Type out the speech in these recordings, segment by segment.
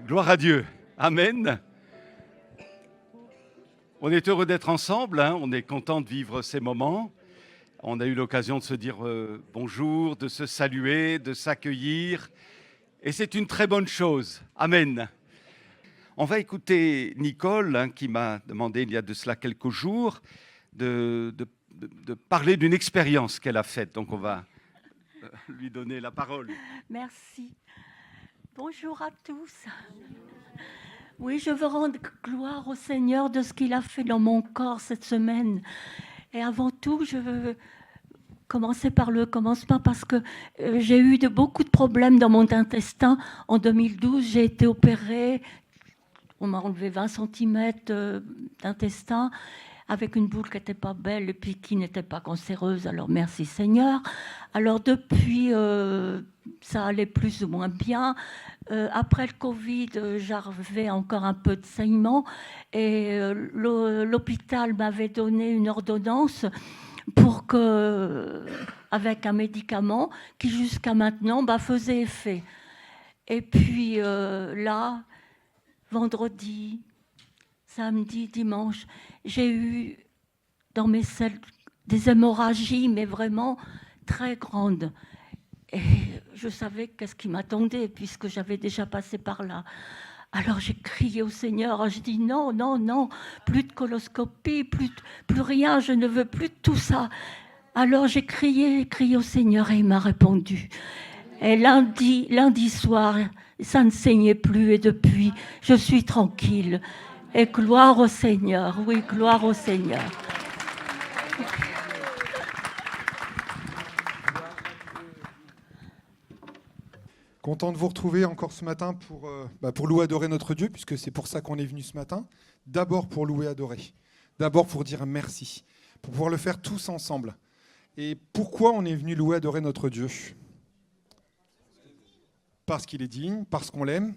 Gloire à Dieu. Amen. On est heureux d'être ensemble, on est content de vivre ces moments. On a eu l'occasion de se dire bonjour, de se saluer, de s'accueillir. Et c'est une très bonne chose. Amen. On va écouter Nicole, qui m'a demandé il y a de cela quelques jours de parler d'une expérience qu'elle a faite. Donc on va lui donner la parole. Merci. Bonjour à tous. Oui, je veux rendre gloire au Seigneur de ce qu'il a fait dans mon corps cette semaine. Et avant tout, je veux commencer par le commencement parce que j'ai eu beaucoup de problèmes dans mon intestin. En 2012, j'ai été opérée. On m'a enlevé 20 cm d'intestin avec une boule qui n'était pas belle et puis qui n'était pas cancéreuse. Alors, merci Seigneur. Alors, depuis, ça allait plus ou moins bien. Après le Covid, j'avais encore un peu de saignement et l'hôpital m'avait donné une ordonnance pour avec un médicament qui, jusqu'à maintenant, faisait effet. Et puis là, vendredi, samedi, dimanche, j'ai eu dans mes selles des hémorragies, mais vraiment très grandes. Et je savais qu'est-ce qui m'attendait, puisque j'avais déjà passé par là. Alors j'ai crié au Seigneur, j'ai dit non, non, non, plus de coloscopie, plus rien, je ne veux plus de tout ça. Alors j'ai crié au Seigneur et il m'a répondu. Et lundi soir, ça ne saignait plus et depuis, je suis tranquille. Et gloire au Seigneur, oui, gloire au Seigneur. Content de vous retrouver encore ce matin pour louer, adorer notre Dieu, puisque c'est pour ça qu'on est venu ce matin. D'abord pour louer, adorer. D'abord pour dire merci, pour pouvoir le faire tous ensemble. Et pourquoi on est venu louer, adorer notre Dieu ? Parce qu'il est digne, parce qu'on l'aime,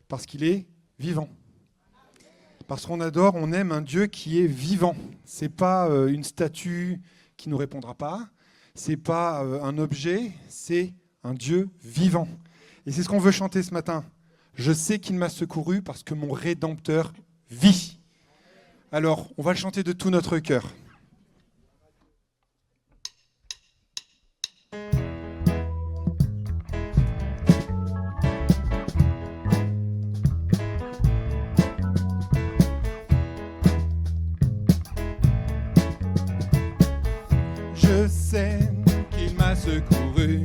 parce qu'il est vivant. Parce qu'on adore, on aime un Dieu qui est vivant. Ce n'est pas une statue qui ne nous répondra pas, ce n'est pas un objet, c'est un Dieu vivant. Et c'est ce qu'on veut chanter ce matin. Je sais qu'il m'a secouru parce que mon Rédempteur vit. Alors, on va le chanter de tout notre cœur. Je sais qu'il m'a secouru.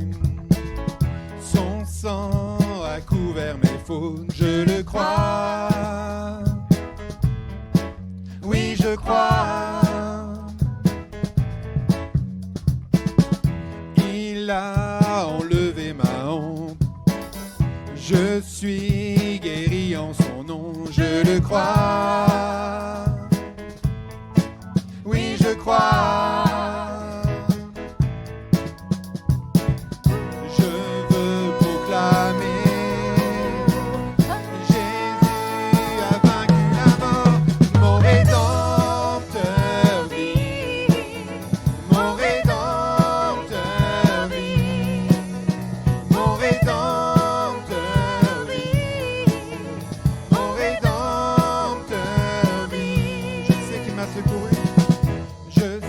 Son sang a couvert mes fautes. Je le crois. Oui, je crois. Il a enlevé ma honte. Je suis guéri en son nom. Je le crois. Oui, je crois. Je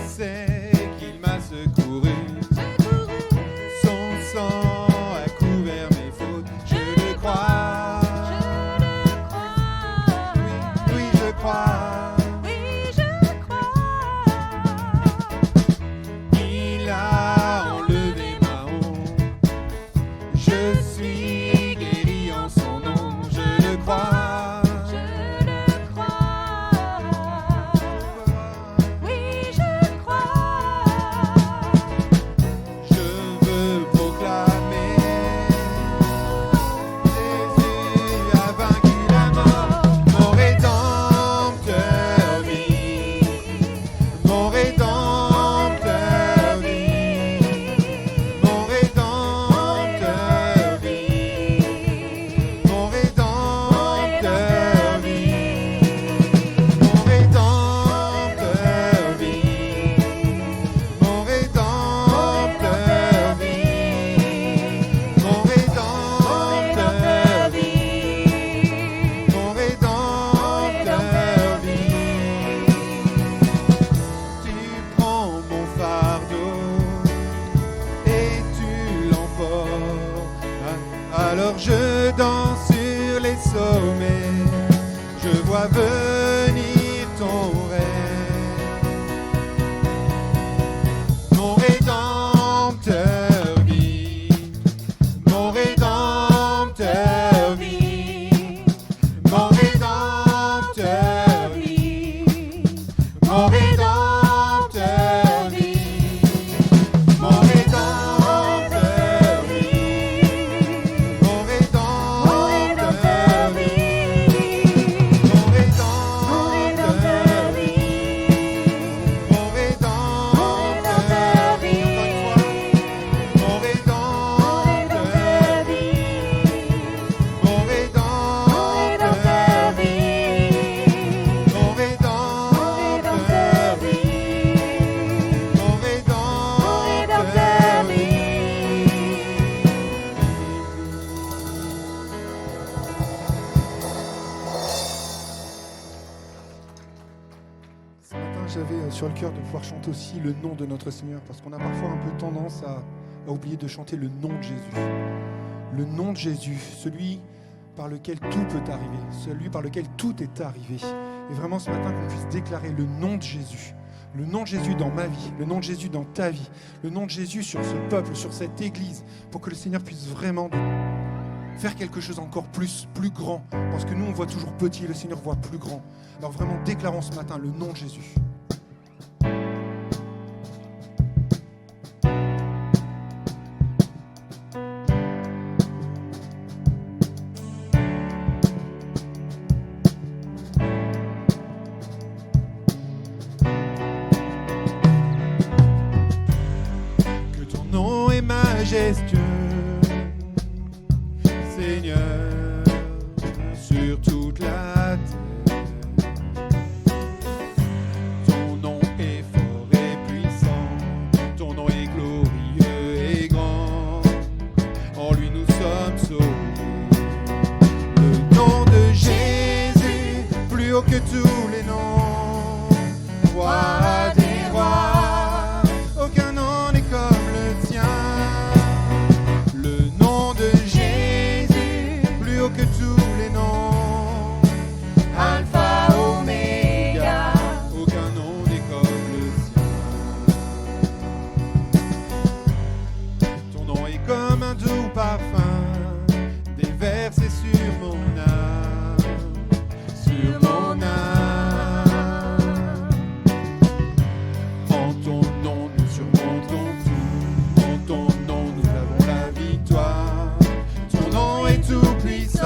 Ce matin, j'avais sur le cœur de pouvoir chanter aussi le nom de notre Seigneur, parce qu'on a parfois un peu tendance à oublier de chanter le nom de Jésus. Le nom de Jésus, celui par lequel tout peut arriver, celui par lequel tout est arrivé. Et vraiment ce matin qu'on puisse déclarer le nom de Jésus. Le nom de Jésus dans ma vie, le nom de Jésus dans ta vie, le nom de Jésus sur ce peuple, sur cette église, pour que le Seigneur puisse vraiment faire quelque chose encore plus grand. Parce que nous on voit toujours petit, le Seigneur voit plus grand. Alors vraiment déclarons ce matin le nom de Jésus. Majestueux, Seigneur, sur toute la terre. Ton nom est fort et puissant, ton nom est glorieux et grand. En lui nous sommes sauvés. Le nom de Jésus, plus haut que tous les noms. Roi des rois, aucun nom n'est comme le tien. Que tous les noms, Alpha, Oméga, aucun nom n'est comme le sien. Ton nom est comme un doux parfum, déversé sur mon âme, sur mon âme. En ton nom nous surmontons tout, en ton nom nous avons la victoire. Ton nom est tout puissant.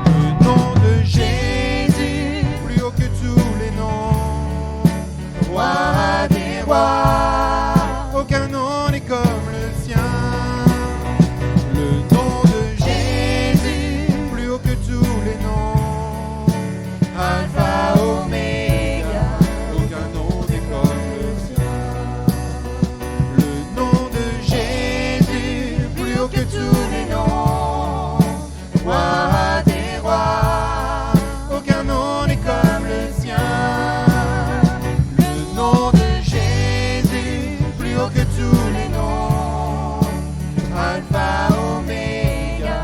Le nom de Jésus, plus haut que tous les noms. Roi des rois, aucun nom n'est comme le sien. Le nom de Jésus, plus haut que tous les noms. Alpha, Oméga, aucun nom n'est comme le sien. Le nom de Jésus, plus haut que tous les noms. Roi des rois, aucun nom n'est comme le sien. Le nom de Jésus, plus haut que tous les noms. Alpha, Oméga,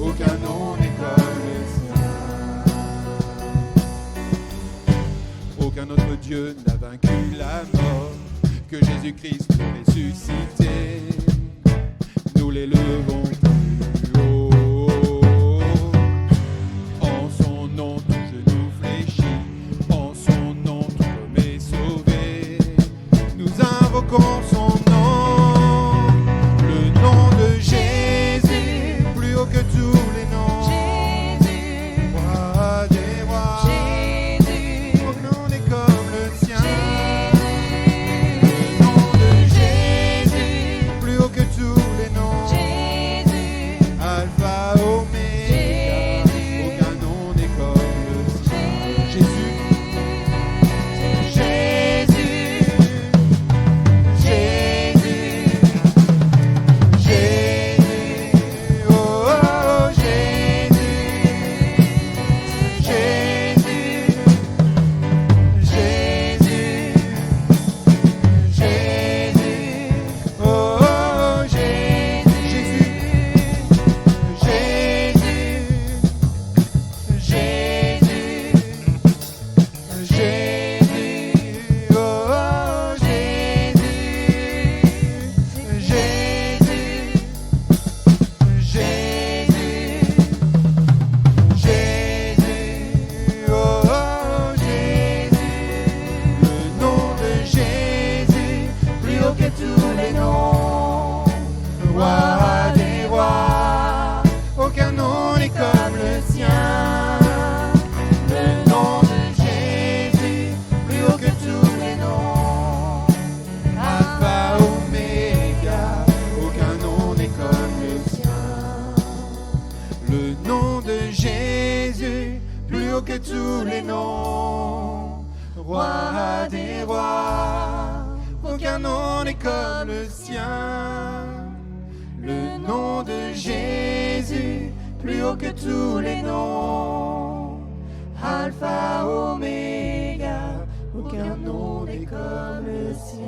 aucun nom n'est comme le sien. Aucun autre Dieu n'a vaincu la mort que Jésus-Christ ressuscité. Nous l'élevons plus haut. En son nom, tout genou fléchit. En son nom, tout homme est sauvé. Nous invoquons son nom. Le nom de Jésus, plus haut que tous les noms. Jésus, roi des rois. Jésus, aucun nom n'est comme le sien. Jésus, le nom de Jésus, plus haut que tous les noms. Jésus, Alpha, Oméga, aucun nom n'est comme le sien. Jésus, Jésus, Jésus, Jésus, oh, oh, Jésus, Jésus, Jésus, Jésus, oh, oh, Jésus, Jésus, Jésus, Jésus, oh, oh, Jésus, Jésus, Jésus, Jésus, oh, oh, Jésus. Le nom de Jésus, plus haut que tous les noms. Roi des rois, aucun nom n'est comme le sien. Le nom de Jésus, plus haut que tous les noms. Alpha, Oméga, aucun nom n'est comme le sien. Le nom de Jésus, plus haut que tous les noms. Roi des rois, aucun nom n'est comme le sien. Le nom de Jésus, plus haut que tous les noms. Alpha, Oméga, aucun nom n'est comme le sien.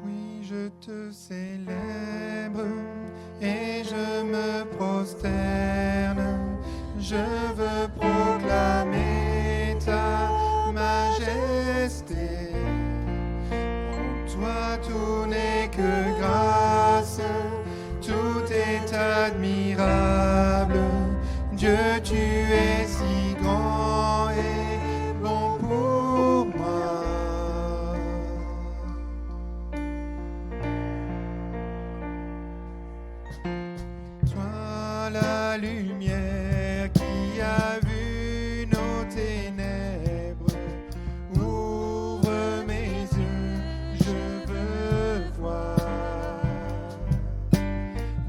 Oui, je te célèbre et je me prosterne. Je veux proclamer ta majesté. En toi tout n'est que grâce, tout est admirable. Dieu, tu es si grand et bon pour moi. Toi la lumière qui a vu nos ténèbres, ouvre mes yeux, je veux voir.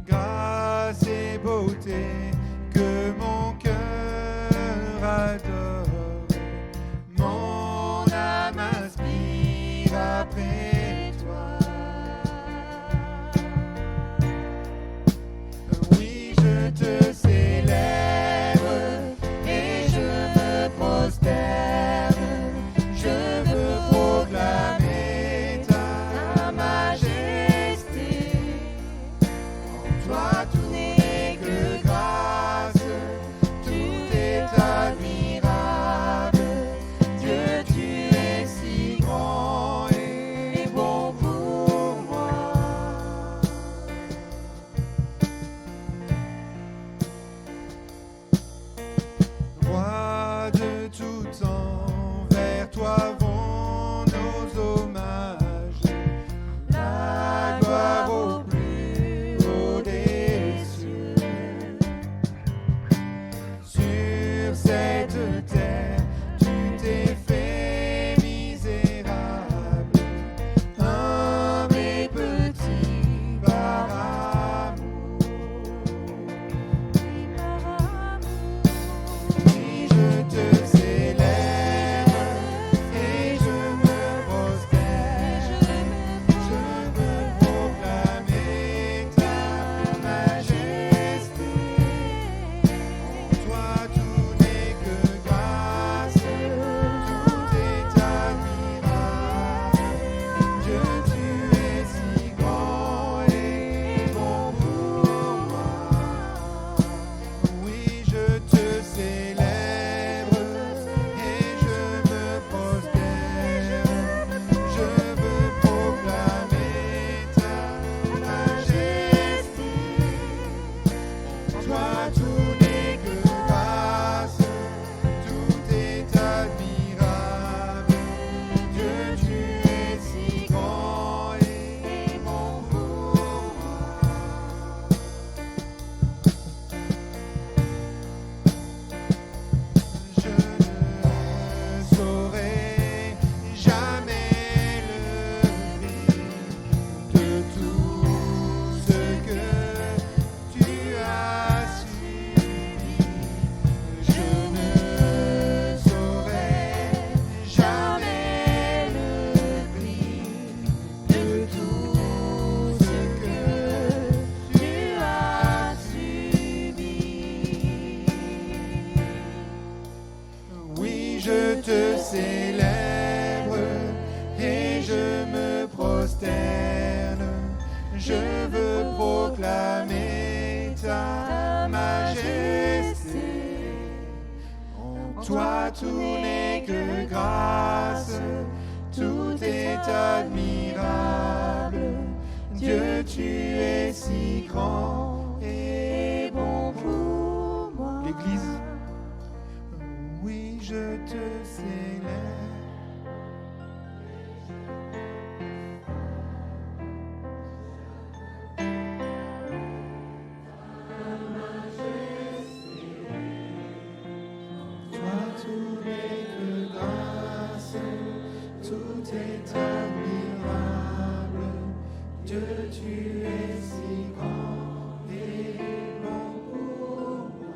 Grâce et beauté que mon cœur adore, mon âme aspire après toi. Oui, je te célèbre et je me prosterne. Je veux proclamer ta majesté. En toi tout n'est que grâce, tout est admirable. Dieu, tu es si grand et bon pour moi. Roi de tout temps, vers toi vont nos hommages. La gloire au plus haut des cieux. Sur cette terre, tu t'es fait misérable, humble et petit par amour. Oui, je te célèbre et je me prosterne. Je veux proclamer ta majesté. En toi tout n'est que grâce, tout est admirable. Dieu, tu es si grand et bon pour moi. Oui, je te célèbre et je me prosterne. Je veux proclamer ta majesté. En toi tout n'est que grâce, tout est admirable. Dieu, tu es si grand et bon pour moi. Je ne saurai jamais le prix de tout ce que tu as subi. Je ne saurai jamais le prix de tout ce que tu as subi. Oui, je te célèbre et je me prosterne. Je veux proclamer ta majesté. En toi tout n'est que grâce, tout est admirable. Dieu, tu es si grand et bon pour moi. L'Église. Oui, je te célèbre. tout est admirable. Dieu, tu es si grand et bon pour moi.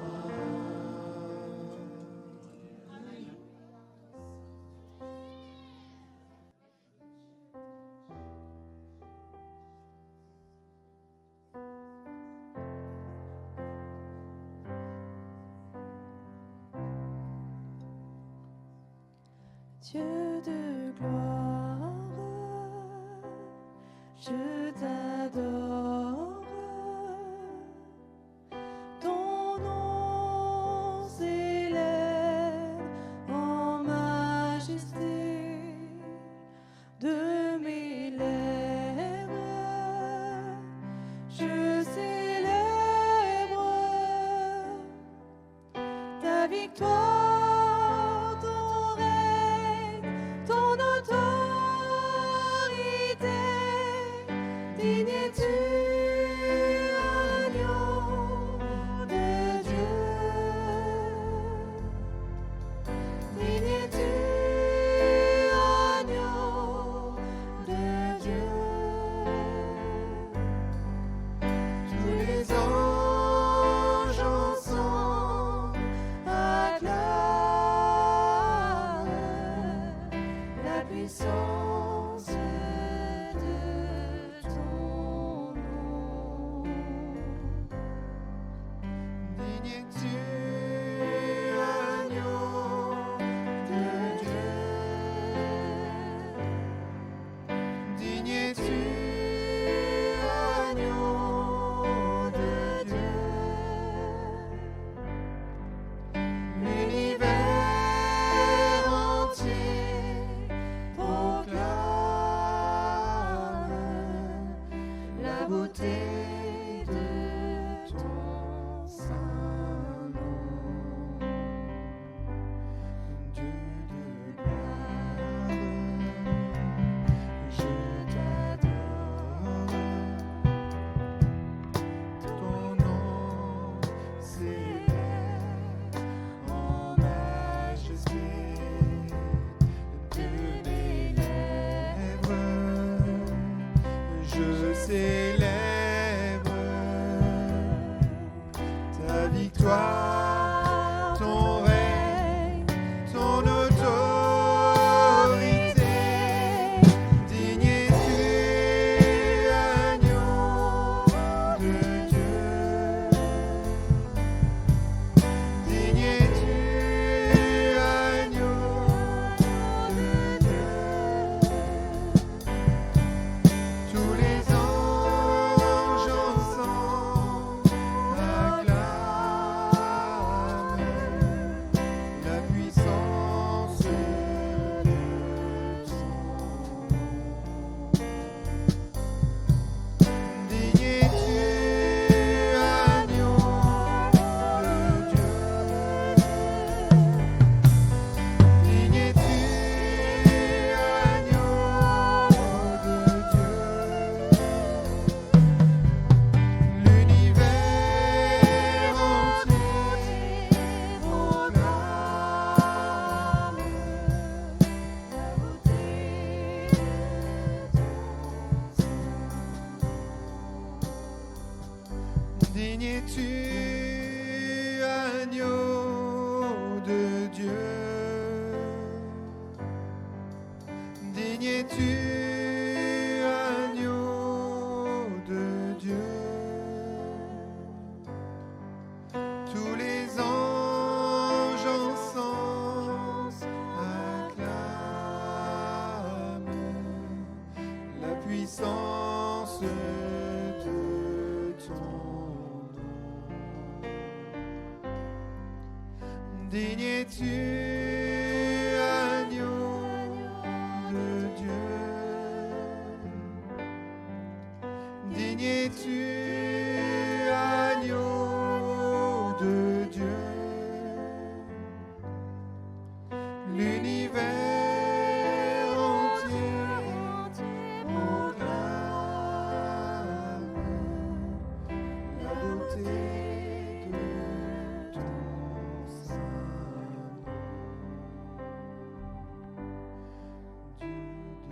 Dieu de gloire, je t'adore. Ton nom s'élève en majesté de mes lèvres. Je célèbre ta victoire. Dignes-tu, agneau de Dieu? Dignes-tu, agneau de Dieu? Tous les anges ensemble acclament la puissance de ton nom. Digne es-tu, agneau de Dieu. Digne es-tu, agneau de Dieu. L'univers entier proclame la beauté de ton saint nom. Dieu de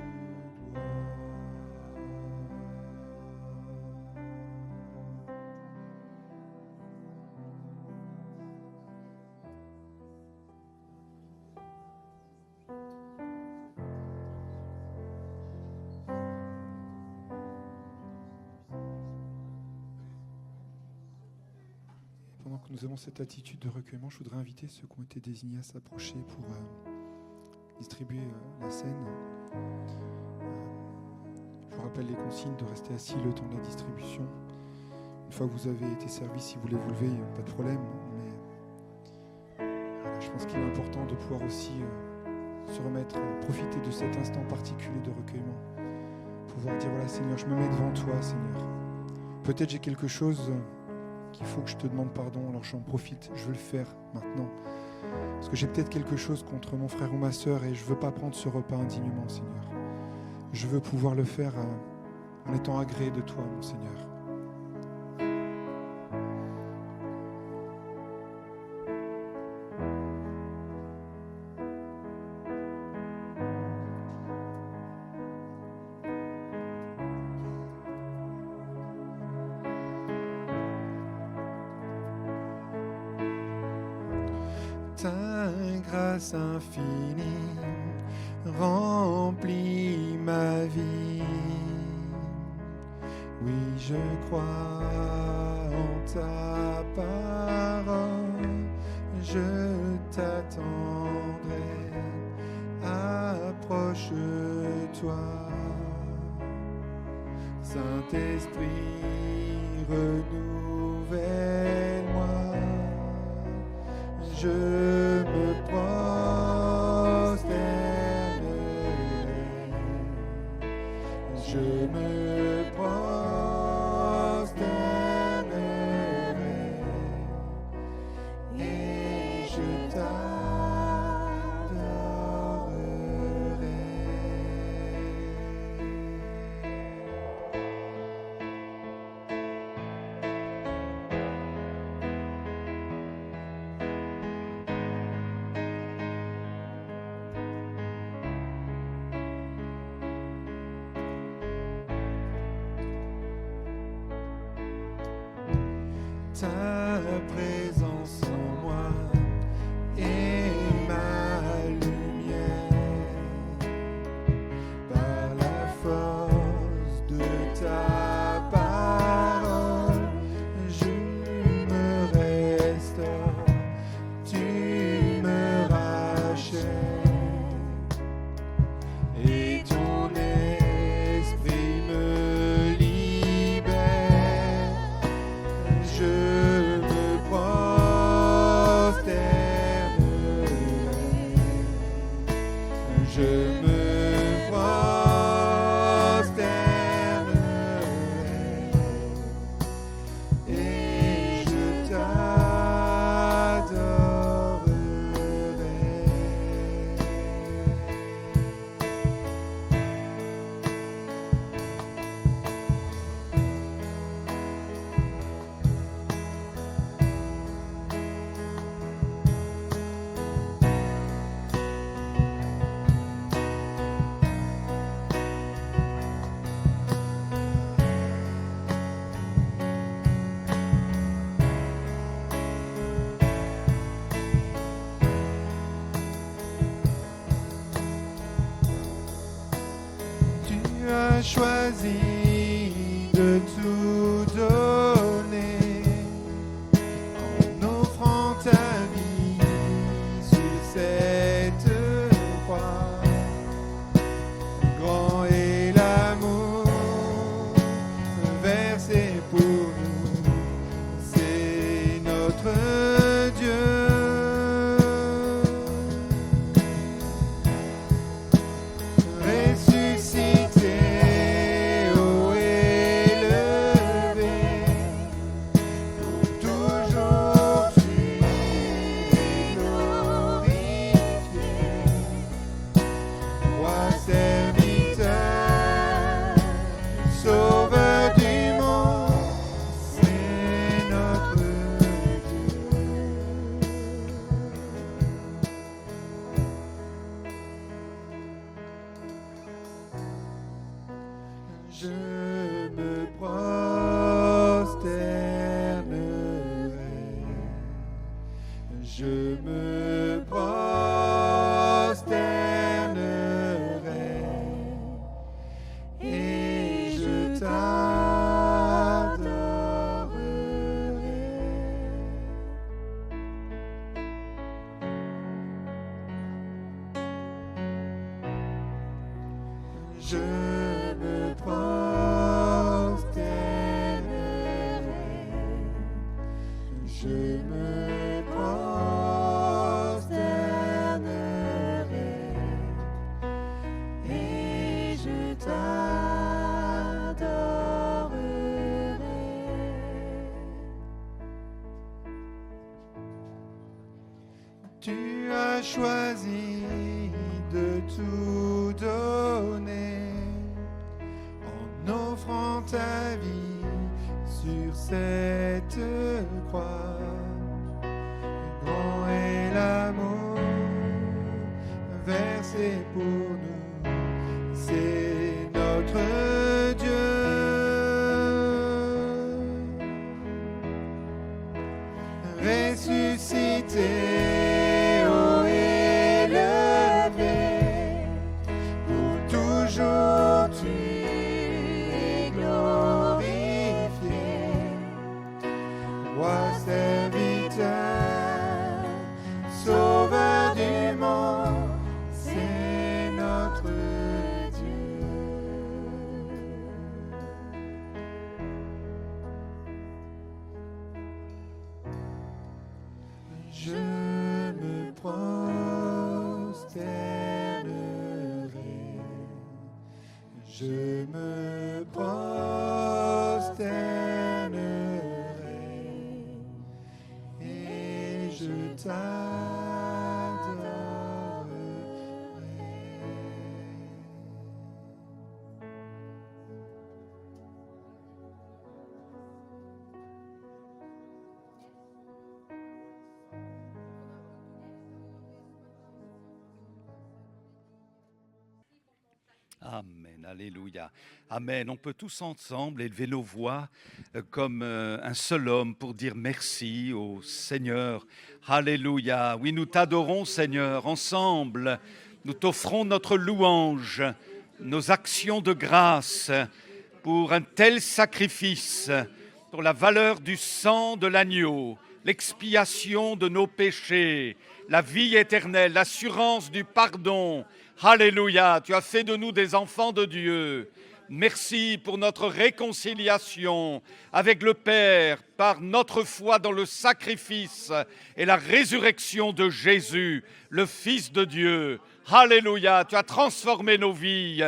que nous avons cette attitude de recueillement, je voudrais inviter ceux qui ont été désignés à s'approcher pour distribuer la scène. Je vous rappelle les consignes de rester assis le temps de la distribution. Une fois que vous avez été servi, si vous voulez vous lever, pas de problème. Mais voilà, je pense qu'il est important de pouvoir aussi se remettre, profiter de cet instant particulier de recueillement. Pouvoir dire, voilà Seigneur, je me mets devant toi, Seigneur. Peut-être j'ai quelque chose qu'il faut que je te demande pardon, alors j'en profite, je veux le faire maintenant. Parce que j'ai peut-être quelque chose contre mon frère ou ma sœur et je ne veux pas prendre ce repas indignement, Seigneur. Je veux pouvoir le faire en étant agréé de toi, mon Seigneur. Ta grâce infinie remplit ma vie. Oui, je crois en ta parole, je t'attendrai. Approche-toi, Saint-Esprit, renouvelle-moi. Je me prosternerai, je me prosternerai et je t'adorerai. Ta présence en moi est ma lumière. Par la force de ta parole, je me restaure, tu me rachètes et ton esprit me libère. Je me prosternerai, je me prosternerai et je t'adorerai. Tu as choisi de tout donner en offrant ta vie sur cette croix. Grand est l'amour versé pour nous, c'est notre Dieu. Ressuscité, haut élevé, pour toujours tu es glorifié. Roi serviteur, sauveur du monde, c'est notre Dieu. Je me prosternerai, je me prosternerai et je t'adorerai. je me prosternerai, je me prosternerai et je t'adorerai. Tu as choisi de tout donner en offrant ta vie sur cette croix. Grand est l'amour versé pour nous, c'est notre Dieu. Ressuscité, haut élevé, pour toujours tu es glorifié. Roi serviteur, sauveur du monde, c'est notre Dieu. Je me prosternerai, je me prosternerai et je t'adorerai. Amen, alléluia. Amen. On peut tous ensemble élever nos voix comme un seul homme pour dire merci au Seigneur. Alléluia. Oui, nous t'adorons, Seigneur, ensemble. Nous t'offrons notre louange, nos actions de grâce pour un tel sacrifice, pour la valeur du sang de l'agneau, l'expiation de nos péchés, la vie éternelle, l'assurance du pardon. Alléluia, tu as fait de nous des enfants de Dieu. Merci pour notre réconciliation avec le Père par notre foi dans le sacrifice et la résurrection de Jésus, le Fils de Dieu. Alléluia, tu as transformé nos vies.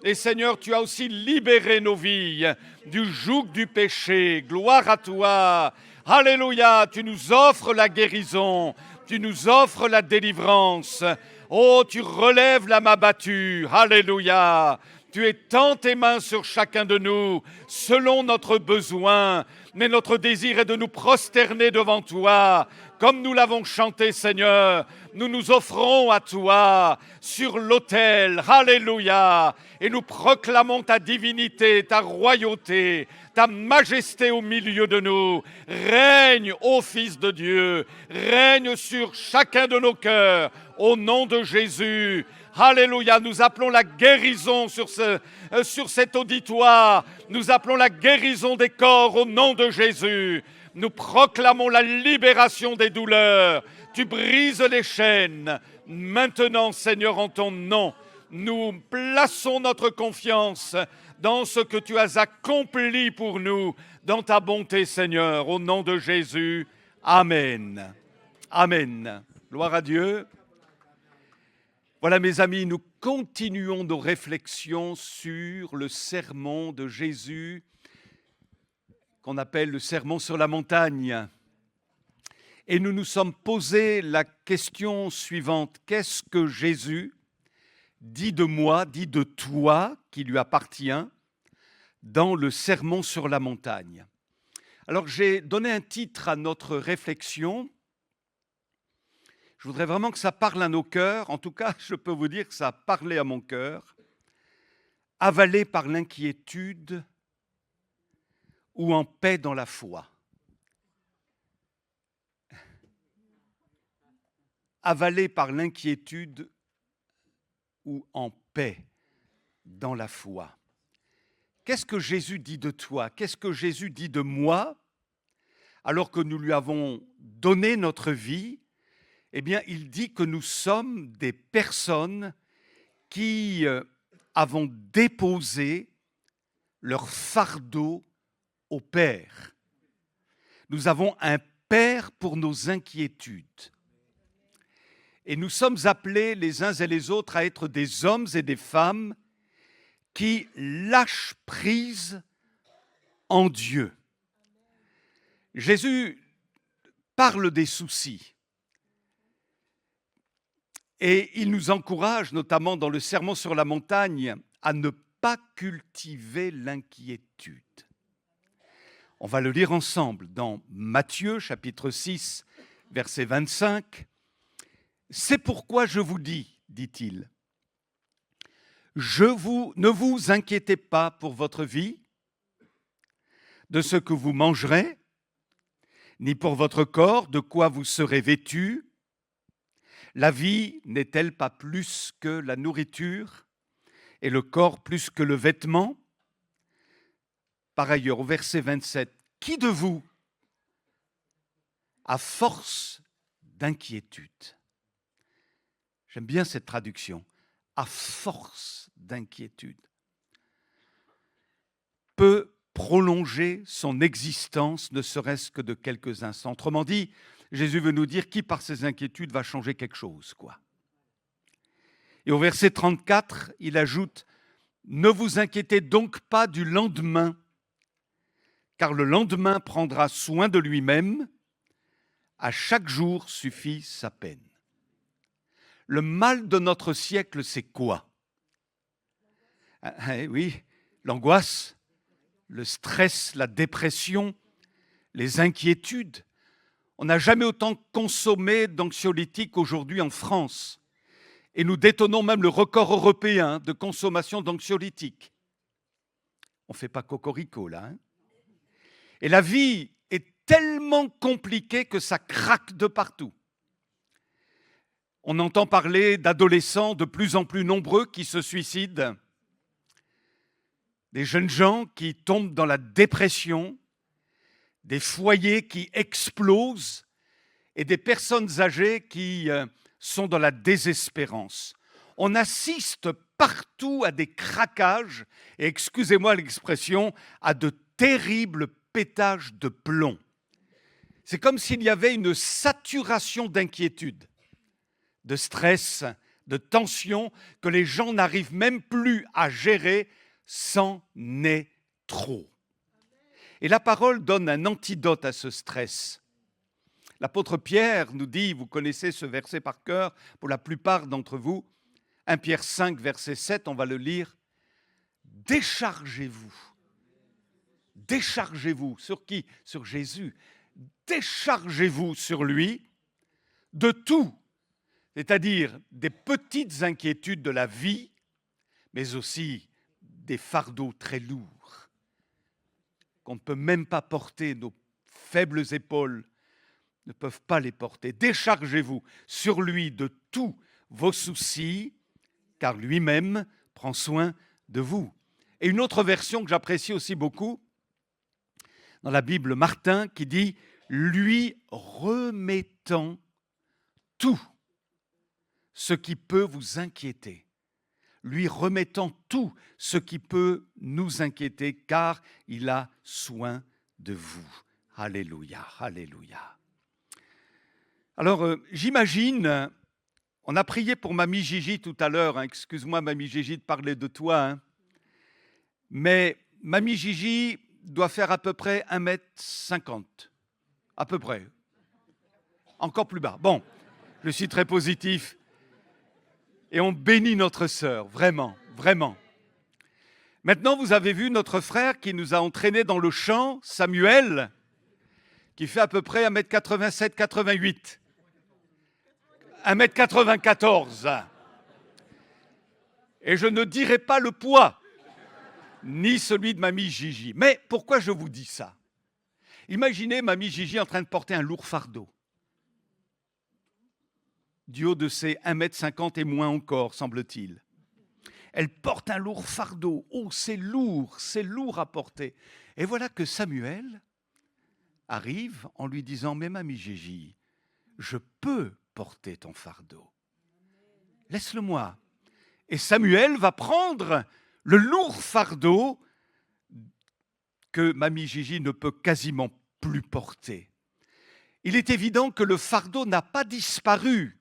Et Seigneur, tu as aussi libéré nos vies du joug du péché. Gloire à toi. Alléluia, tu nous offres la guérison, tu nous offres la délivrance. Oh, tu relèves la main battue. Alléluia. Tu étends tes mains sur chacun de nous, selon notre besoin. Mais notre désir est de nous prosterner devant toi. Comme nous l'avons chanté, Seigneur, nous nous offrons à toi sur l'autel. Alléluia. Et nous proclamons ta divinité, ta royauté, ta majesté au milieu de nous. Règne, ô Fils de Dieu, règne sur chacun de nos cœurs, au nom de Jésus. Alléluia, nous appelons la guérison sur cet auditoire. Nous appelons la guérison des corps au nom de Jésus. Nous proclamons la libération des douleurs. Tu brises les chaînes. Maintenant, Seigneur, en ton nom, nous plaçons notre confiance dans ce que tu as accompli pour nous, dans ta bonté, Seigneur, au nom de Jésus. Amen. Amen. Gloire à Dieu. Voilà, mes amis, nous continuons nos réflexions sur le sermon de Jésus, qu'on appelle le sermon sur la montagne. Et nous nous sommes posé la question suivante. Qu'est-ce que Jésus dit de moi, dit de toi, qui lui appartient, dans le sermon sur la montagne? Alors, j'ai donné un titre à notre réflexion. Je voudrais vraiment que ça parle à nos cœurs. En tout cas, je peux vous dire que ça a parlé à mon cœur. Avalé par l'inquiétude ou en paix dans la foi. Avalé par l'inquiétude ou en paix dans la foi. Qu'est-ce que Jésus dit de toi? Qu'est-ce que Jésus dit de moi? Alors que nous lui avons donné notre vie, eh bien, il dit que nous sommes des personnes qui avons déposé leur fardeau au Père. Nous avons un Père pour nos inquiétudes. Et nous sommes appelés les uns et les autres à être des hommes et des femmes qui lâchent prise en Dieu. Jésus parle des soucis. Et il nous encourage, notamment dans le Sermon sur la montagne, à ne pas cultiver l'inquiétude. On va le lire ensemble dans Matthieu, chapitre 6, verset 25. « C'est pourquoi je vous dis, dit-il, ne vous inquiétez pas pour votre vie, de ce que vous mangerez, ni pour votre corps, de quoi vous serez vêtus. La vie n'est-elle pas plus que la nourriture, et le corps plus que le vêtement ?» Par ailleurs, au verset 27, « Qui de vous, à force d'inquiétude ?» J'aime bien cette traduction, « à force d'inquiétude » peut prolonger son existence, ne serait-ce que de quelques instants. Autrement dit, Jésus veut nous dire qui par ses inquiétudes va changer quelque chose, quoi. Et au verset 34, il ajoute « Ne vous inquiétez donc pas du lendemain, car le lendemain prendra soin de lui-même, à chaque jour suffit sa peine. » Le mal de notre siècle, c'est quoi? Oui, l'angoisse, le stress, la dépression, les inquiétudes. On n'a jamais autant consommé d'anxiolytiques qu'aujourd'hui en France. Et nous détenons même le record européen de consommation d'anxiolytiques. On ne fait pas cocorico là. Hein? Et la vie est tellement compliquée que ça craque de partout. On entend parler d'adolescents de plus en plus nombreux qui se suicident, des jeunes gens qui tombent dans la dépression, des foyers qui explosent et des personnes âgées qui sont dans la désespérance. On assiste partout à des craquages et, excusez-moi l'expression, à de terribles pétages de plomb. C'est comme s'il y avait une saturation d'inquiétude, de stress, de tension que les gens n'arrivent même plus à gérer. C'en est trop. Et la parole donne un antidote à ce stress. L'apôtre Pierre nous dit, vous connaissez ce verset par cœur, pour la plupart d'entre vous, 1 Pierre 5, verset 7, on va le lire. Déchargez-vous. Déchargez-vous. Sur qui? Sur Jésus. Déchargez-vous sur lui de tout, c'est-à-dire des petites inquiétudes de la vie, mais aussi des fardeaux très lourds qu'on ne peut même pas porter, nos faibles épaules ne peuvent pas les porter. Déchargez-vous sur lui de tous vos soucis, car lui-même prend soin de vous. Et une autre version que j'apprécie aussi beaucoup, dans la Bible Martin, qui dit « lui remettant tout ce qui peut vous inquiéter ». Lui remettant tout ce qui peut nous inquiéter, car il a soin de vous. Alléluia, alléluia. Alors, j'imagine, on a prié pour Mamie Gigi tout à l'heure, hein, excuse-moi Mamie Gigi de parler de toi, hein, mais Mamie Gigi doit faire à peu près 1m50, à peu près, encore plus bas. Bon, je suis très positif. Et on bénit notre sœur, vraiment, vraiment. Maintenant, vous avez vu notre frère qui nous a entraînés dans le chant, Samuel, qui fait à peu près 1m87, 88. 1m94. Et je ne dirai pas le poids, ni celui de Mamie Gigi. Mais pourquoi je vous dis ça? Imaginez Mamie Gigi en train de porter un lourd fardeau. Du haut de ses 1m50 et moins encore, semble-t-il. Elle porte un lourd fardeau. Oh, c'est lourd à porter. Et voilà que Samuel arrive en lui disant « Mais Mamie Gigi, je peux porter ton fardeau. Laisse-le-moi. » Et Samuel va prendre le lourd fardeau que Mamie Gigi ne peut quasiment plus porter. Il est évident que le fardeau n'a pas disparu.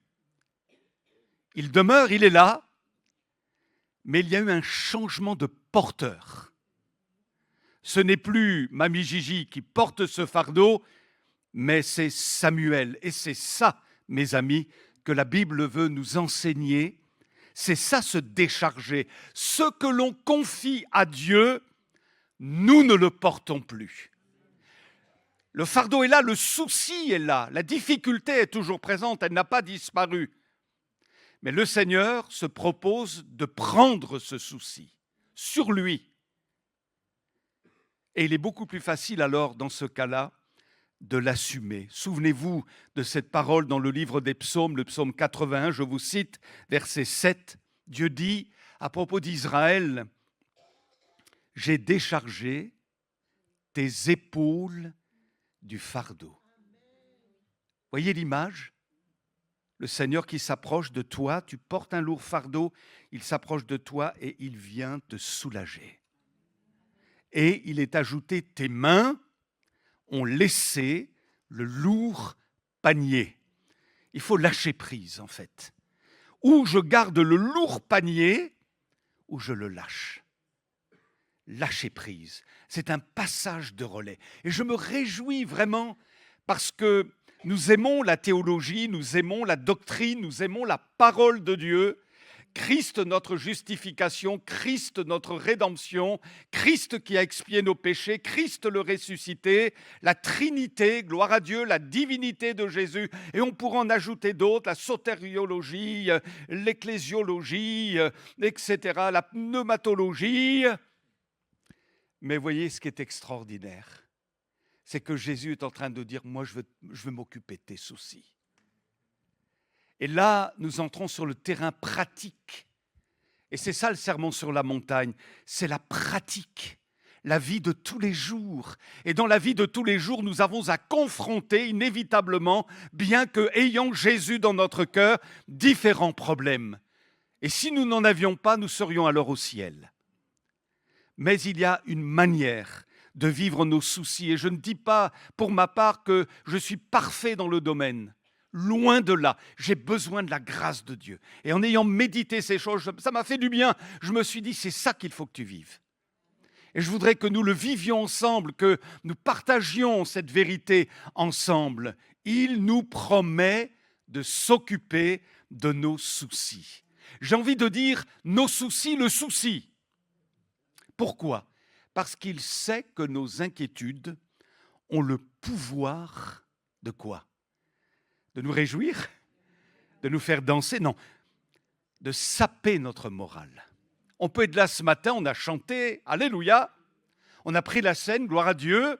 Il demeure, il est là, mais il y a eu un changement de porteur. Ce n'est plus Mamie Gigi qui porte ce fardeau, mais c'est Samuel. Et c'est ça, mes amis, que la Bible veut nous enseigner. C'est ça, se décharger. Ce que l'on confie à Dieu, nous ne le portons plus. Le fardeau est là, le souci est là, la difficulté est toujours présente, elle n'a pas disparu. Mais le Seigneur se propose de prendre ce souci sur lui. Et il est beaucoup plus facile alors, dans ce cas-là, de l'assumer. Souvenez-vous de cette parole dans le livre des psaumes, le psaume 81, je vous cite, verset 7. Dieu dit à propos d'Israël, « J'ai déchargé tes épaules du fardeau. » Voyez l'image ? Le Seigneur qui s'approche de toi, tu portes un lourd fardeau, il s'approche de toi et il vient te soulager. Et il est ajouté, tes mains ont laissé le lourd panier. Il faut lâcher prise en fait. Ou je garde le lourd panier, ou je le lâche. Lâcher prise, c'est un passage de relais. Et je me réjouis vraiment parce que nous aimons la théologie, nous aimons la doctrine, nous aimons la parole de Dieu. Christ notre justification, Christ notre rédemption, Christ qui a expié nos péchés, Christ le ressuscité, la Trinité, gloire à Dieu, la divinité de Jésus. Et on pourra en ajouter d'autres, la sotériologie, l'ecclésiologie, etc., la pneumatologie. Mais voyez ce qui est extraordinaire, c'est que Jésus est en train de dire, moi je veux m'occuper de tes soucis. Et là, nous entrons sur le terrain pratique. Et c'est ça le sermon sur la montagne, c'est la pratique, la vie de tous les jours. Et dans la vie de tous les jours, nous avons à confronter inévitablement, bien que ayant Jésus dans notre cœur, différents problèmes. Et si nous n'en avions pas, nous serions alors au ciel. Mais il y a une manière de vivre nos soucis. Et je ne dis pas pour ma part que je suis parfait dans le domaine. Loin de là, j'ai besoin de la grâce de Dieu. Et en ayant médité ces choses, ça m'a fait du bien. Je me suis dit, c'est ça qu'il faut que tu vives. Et je voudrais que nous le vivions ensemble, que nous partagions cette vérité ensemble. Il nous promet de s'occuper de nos soucis. J'ai envie de dire, nos soucis, le souci. Pourquoi ? Parce qu'il sait que nos inquiétudes ont le pouvoir de quoi ? De nous réjouir, de nous faire danser, non, de saper notre morale. On peut être là ce matin, on a chanté, alléluia, on a pris la scène, gloire à Dieu,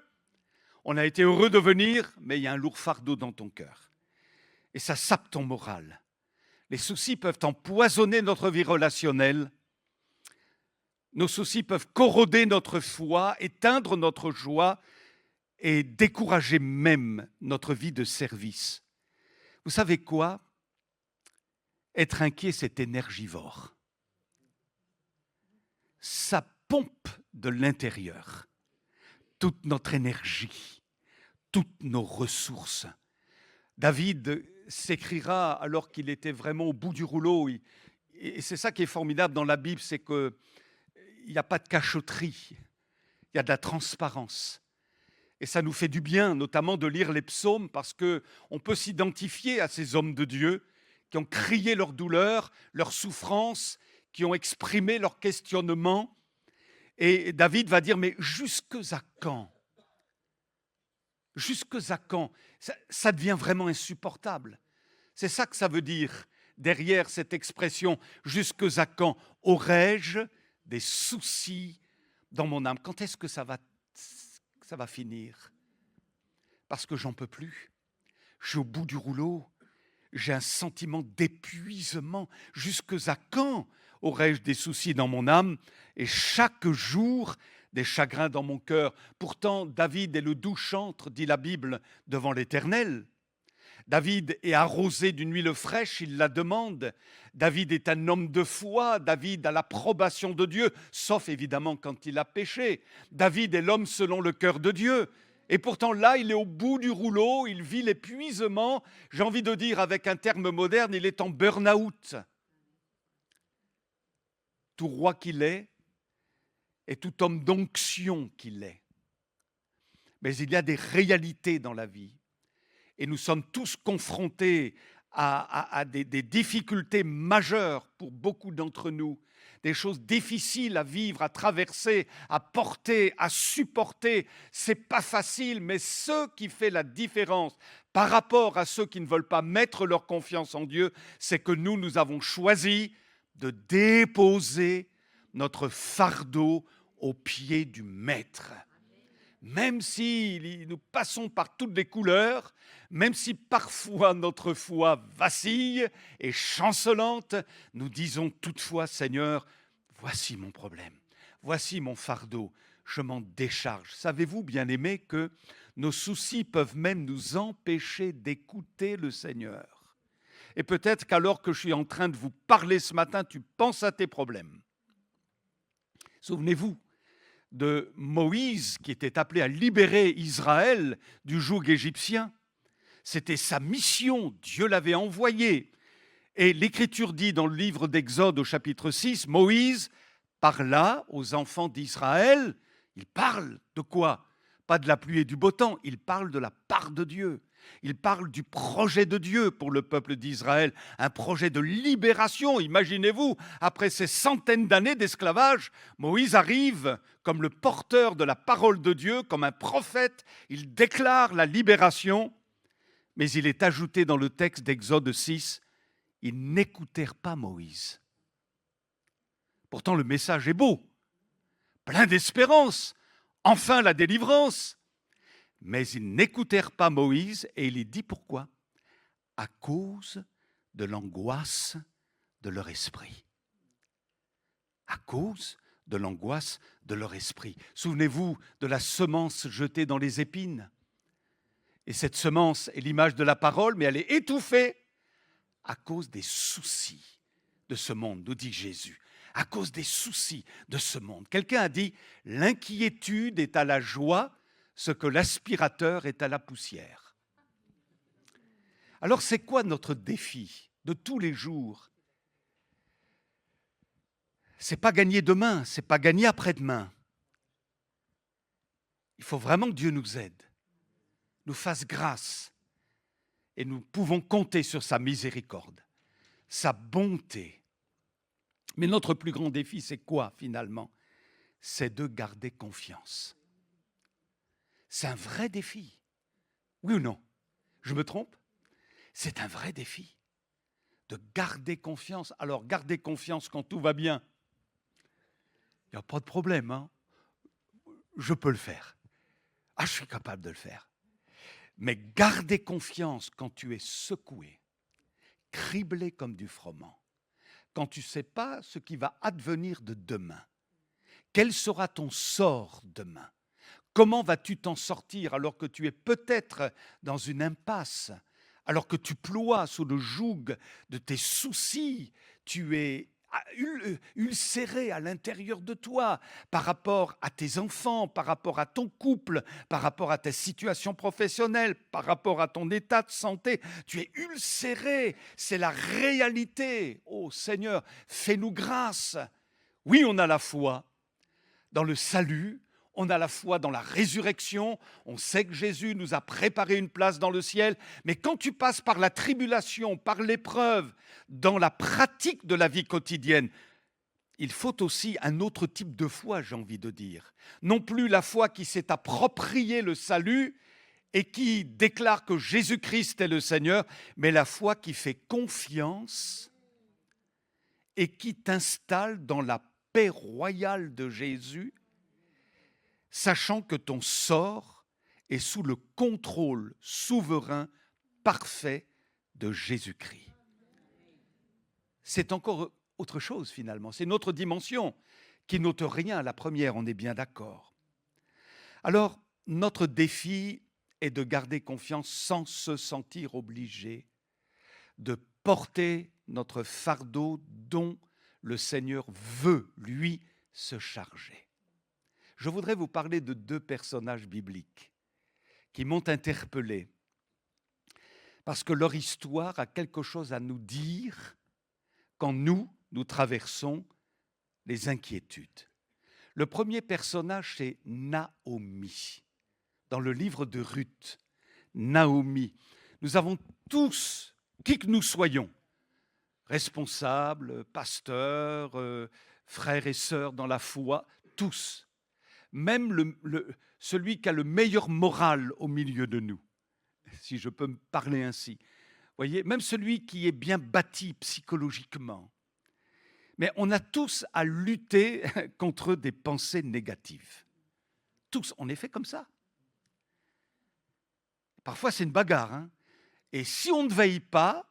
on a été heureux de venir, mais il y a un lourd fardeau dans ton cœur. Et ça sape ton moral. Les soucis peuvent empoisonner notre vie relationnelle. Nos soucis peuvent corroder notre foi, éteindre notre joie et décourager même notre vie de service. Vous savez quoi ? Être inquiet, c'est énergivore. Ça pompe de l'intérieur toute notre énergie, toutes nos ressources. David s'écrira alors qu'il était vraiment au bout du rouleau. Et c'est ça qui est formidable dans la Bible, c'est qu'il n'y a pas de cachotterie, il y a de la transparence. Et ça nous fait du bien, notamment de lire les psaumes, parce qu'on peut s'identifier à ces hommes de Dieu qui ont crié leur douleur, leur souffrance, qui ont exprimé leur questionnement. Et David va dire, mais jusque à quand ? Jusque à quand ? Ça devient vraiment insupportable. C'est ça que ça veut dire, derrière cette expression, jusque à quand aurais-je des soucis dans mon âme ? Quand est-ce que ça va finir? Parce que j'en peux plus. Je suis au bout du rouleau. J'ai un sentiment d'épuisement. Jusque à quand aurais-je des soucis dans mon âme? Et chaque jour, des chagrins dans mon cœur. Pourtant, David est le doux chantre, dit la Bible, devant l'Éternel. David est arrosé d'une huile fraîche, il la demande. David est un homme de foi, David a l'approbation de Dieu, sauf évidemment quand il a péché. David est l'homme selon le cœur de Dieu. Et pourtant là, il est au bout du rouleau, il vit l'épuisement. J'ai envie de dire avec un terme moderne, il est en burn-out. Tout roi qu'il est et tout homme d'onction qu'il est. Mais il y a des réalités dans la vie. Et nous sommes tous confrontés à des difficultés majeures pour beaucoup d'entre nous, des choses difficiles à vivre, à traverser, à porter, à supporter. C'est pas facile, mais ce qui fait la différence par rapport à ceux qui ne veulent pas mettre leur confiance en Dieu, c'est que nous avons choisi de déposer notre fardeau aux pieds du Maître. Même si nous passons par toutes les couleurs, même si parfois notre foi vacille et chancelante, nous disons toutefois, Seigneur, voici mon problème, voici mon fardeau, je m'en décharge. Savez-vous, bien-aimés, que nos soucis peuvent même nous empêcher d'écouter le Seigneur. Et peut-être qu'alors que je suis en train de vous parler ce matin, tu penses à tes problèmes. Souvenez-vous de Moïse qui était appelé à libérer Israël du joug égyptien. C'était sa mission, Dieu l'avait envoyé. Et l'Écriture dit dans le livre d'Exode au chapitre 6, Moïse parla aux enfants d'Israël. Il parle de quoi? Pas de la pluie et du beau temps, il parle de la part de Dieu. Il parle du projet de Dieu pour le peuple d'Israël, un projet de libération. Imaginez-vous, après ces centaines d'années d'esclavage, Moïse arrive comme le porteur de la parole de Dieu, comme un prophète. Il déclare la libération, mais il est ajouté dans le texte d'Exode 6, ils n'écoutèrent pas Moïse. Pourtant, le message est beau, plein d'espérance, enfin la délivrance. Mais ils n'écoutèrent pas Moïse et il est dit pourquoi? À cause de l'angoisse de leur esprit. À cause de l'angoisse de leur esprit. Souvenez-vous de la semence jetée dans les épines. Et cette semence est l'image de la parole, mais elle est étouffée à cause des soucis de ce monde, nous dit Jésus. À cause des soucis de ce monde. Quelqu'un a dit, l'inquiétude est à la joie ce que l'aspirateur est à la poussière. Alors c'est quoi notre défi de tous les jours? C'est pas gagner demain, c'est pas gagner après-demain. Il faut vraiment que Dieu nous aide, nous fasse grâce, et nous pouvons compter sur sa miséricorde, sa bonté. Mais notre plus grand défi, c'est quoi finalement? C'est de garder confiance. C'est un vrai défi. Oui ou non? Je me trompe? C'est un vrai défi de garder confiance. Alors, garder confiance quand tout va bien, il n'y a pas de problème. Hein? Je peux le faire. Ah, je suis capable de le faire. Mais garder confiance quand tu es secoué, criblé comme du froment, quand tu ne sais pas ce qui va advenir de demain, quel sera ton sort demain? Comment vas-tu t'en sortir alors que tu es peut-être dans une impasse, alors que tu ploies sous le joug de tes soucis, tu es ulcéré à l'intérieur de toi par rapport à tes enfants, par rapport à ton couple, par rapport à ta situation professionnelle, par rapport à ton état de santé. Tu es ulcéré, c'est la réalité. Oh Seigneur, fais-nous grâce. Oui, on a la foi dans le salut, on a la foi dans la résurrection, on sait que Jésus nous a préparé une place dans le ciel, mais quand tu passes par la tribulation, par l'épreuve, dans la pratique de la vie quotidienne, il faut aussi un autre type de foi, j'ai envie de dire. Non plus la foi qui s'est appropriée le salut et qui déclare que Jésus-Christ est le Seigneur, mais la foi qui fait confiance et qui t'installe dans la paix royale de Jésus, sachant que ton sort est sous le contrôle souverain, parfait de Jésus-Christ. C'est encore autre chose finalement, c'est une autre dimension qui n'ôte rien à la première, on est bien d'accord. Alors, notre défi est de garder confiance sans se sentir obligé de porter notre fardeau dont le Seigneur veut, lui, se charger. Je voudrais vous parler de 2 personnages bibliques qui m'ont interpellé parce que leur histoire a quelque chose à nous dire quand nous traversons les inquiétudes. Le premier personnage, c'est Naomi. Dans le livre de Ruth, Naomi. Nous avons tous, qui que nous soyons, responsables, pasteurs, frères et sœurs dans la foi, tous, même celui qui a le meilleur moral au milieu de nous, si je peux me parler ainsi. Voyez, même celui qui est bien bâti psychologiquement. Mais on a tous à lutter contre des pensées négatives. Tous, on est fait comme ça. Parfois, c'est une bagarre. Hein. Et si on ne veille pas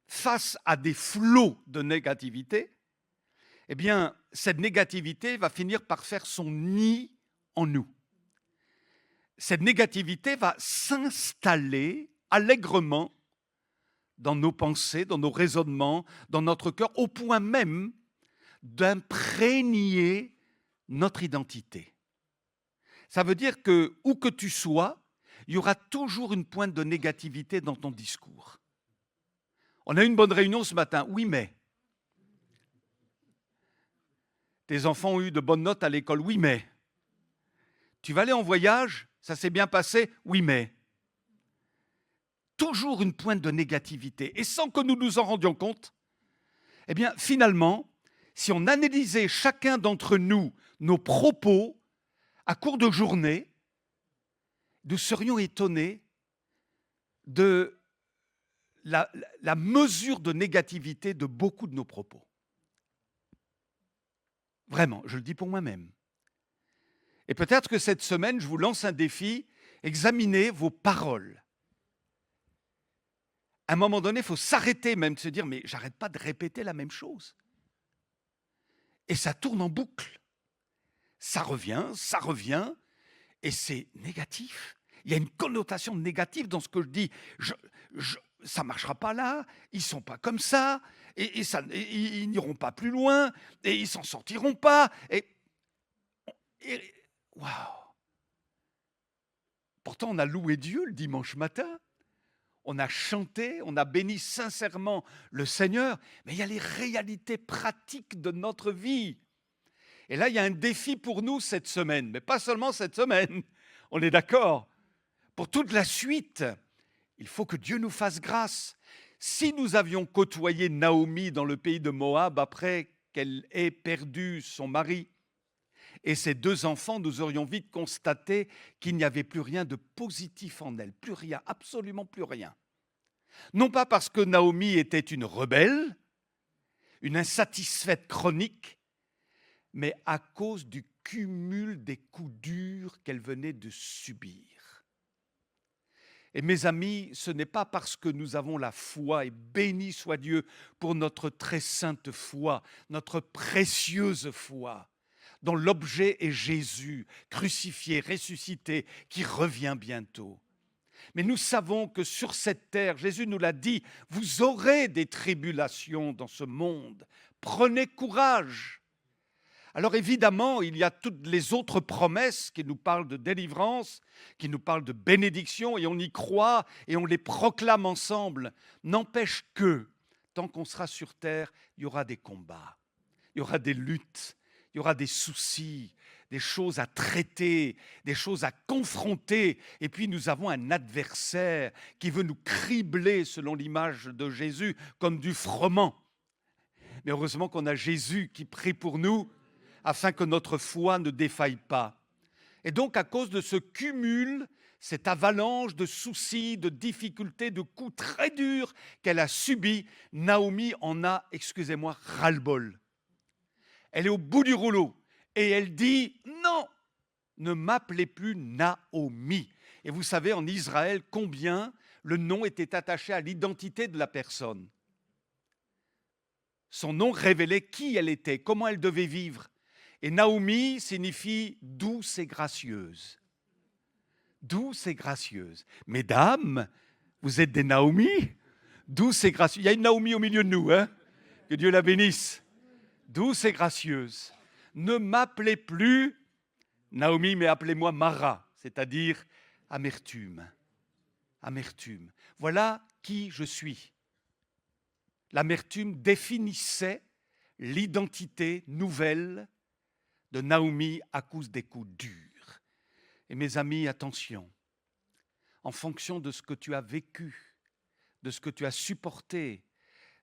face à des flots de négativité, eh bien, cette négativité va finir par faire son nid en nous. Cette négativité va s'installer allègrement dans nos pensées, dans nos raisonnements, dans notre cœur, au point même d'imprégner notre identité. Ça veut dire que, où que tu sois, il y aura toujours une pointe de négativité dans ton discours. On a eu une bonne réunion ce matin. Oui, mais. Tes enfants ont eu de bonnes notes à l'école. Oui, mais. Tu vas aller en voyage, ça s'est bien passé. Oui, mais. Toujours une pointe de négativité. Et sans que nous nous en rendions compte, eh bien, finalement, si on analysait chacun d'entre nous nos propos à court de journée, nous serions étonnés de la mesure de négativité de beaucoup de nos propos. Vraiment, je le dis pour moi-même. Et peut-être que cette semaine, je vous lance un défi, examinez vos paroles. À un moment donné, il faut s'arrêter même, se dire, mais j'arrête pas de répéter la même chose. Et ça tourne en boucle. Ça revient, et c'est négatif. Il y a une connotation négative dans ce que je dis. Ça ne marchera pas là, ils ne sont pas comme ça, et ils n'iront pas plus loin, et ils ne s'en sortiront pas. Waouh! Pourtant, on a loué Dieu le dimanche matin. On a chanté, on a béni sincèrement le Seigneur, mais il y a les réalités pratiques de notre vie. Et là, il y a un défi pour nous cette semaine, mais pas seulement cette semaine, on est d'accord. Pour toute la suite, il faut que Dieu nous fasse grâce. Si nous avions côtoyé Naomi dans le pays de Moab après qu'elle ait perdu son mari et ses 2 enfants, nous aurions vite constaté qu'il n'y avait plus rien de positif en elle, plus rien, absolument plus rien. Non pas parce que Naomi était une rebelle, une insatisfaite chronique, mais à cause du cumul des coups durs qu'elle venait de subir. Et mes amis, ce n'est pas parce que nous avons la foi, et béni soit Dieu pour notre très sainte foi, notre précieuse foi, dont l'objet est Jésus, crucifié, ressuscité, qui revient bientôt. Mais nous savons que sur cette terre, Jésus nous l'a dit, vous aurez des tribulations dans ce monde. Prenez courage. Alors évidemment, il y a toutes les autres promesses qui nous parlent de délivrance, qui nous parlent de bénédiction, et on y croit et on les proclame ensemble. N'empêche que, tant qu'on sera sur terre, il y aura des combats, il y aura des luttes, il y aura des soucis, des choses à traiter, des choses à confronter. Et puis nous avons un adversaire qui veut nous cribler, selon l'image de Jésus, comme du froment. Mais heureusement qu'on a Jésus qui prie pour nous, afin que notre foi ne défaille pas. Et donc, à cause de ce cumul, cette avalanche de soucis, de difficultés, de coups très durs qu'elle a subis, Naomi en a, excusez-moi, ras-le-bol. Elle est au bout du rouleau et elle dit « Non, ne m'appelez plus Naomi ». Et vous savez en Israël combien le nom était attaché à l'identité de la personne. Son nom révélait qui elle était, comment elle devait vivre. Et Naomi signifie douce et gracieuse. douce et gracieuse. Mesdames, vous êtes des Naomi, douce et gracieuse. Il y a une Naomi au milieu de nous, hein? Que Dieu la bénisse. Douce et gracieuse. Ne m'appelez plus Naomi, mais appelez-moi Mara, c'est-à-dire amertume. Amertume. Voilà qui je suis. L'amertume définissait l'identité nouvelle de Naomi à cause des coups durs. Et mes amis, attention, en fonction de ce que tu as vécu, de ce que tu as supporté,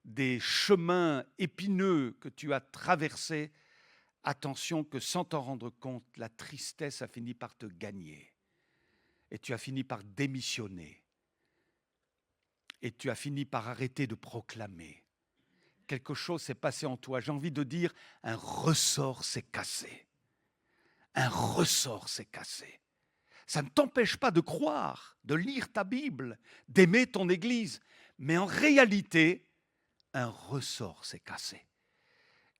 des chemins épineux que tu as traversés, attention que sans t'en rendre compte, la tristesse a fini par te gagner. Et tu as fini par démissionner. Et tu as fini par arrêter de proclamer. Quelque chose s'est passé en toi. J'ai envie de dire, un ressort s'est cassé. Un ressort s'est cassé. Ça ne t'empêche pas de croire, de lire ta Bible, d'aimer ton Église. Mais en réalité, un ressort s'est cassé.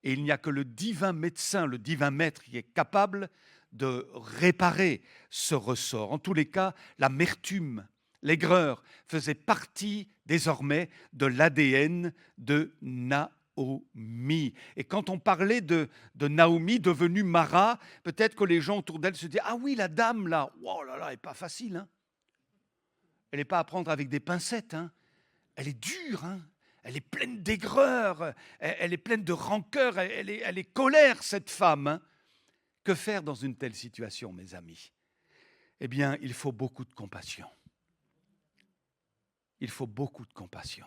Et il n'y a que le divin médecin, le divin maître qui est capable de réparer ce ressort. En tous les cas, l'amertume, l'aigreur faisait partie désormais de l'ADN de Naomi. Et quand on parlait de Naomi devenue Mara, peut-être que les gens autour d'elle se disaient « Ah oui, la dame là, oh là là, elle n'est pas facile. Hein. Elle n'est pas à prendre avec des pincettes. Hein. Elle est dure. Hein. Elle est pleine d'aigreur. Elle est pleine de rancœur. Elle est colère, cette femme. Hein. » Que faire dans une telle situation, mes amis? Eh bien, il faut beaucoup de compassion. Il faut beaucoup de compassion,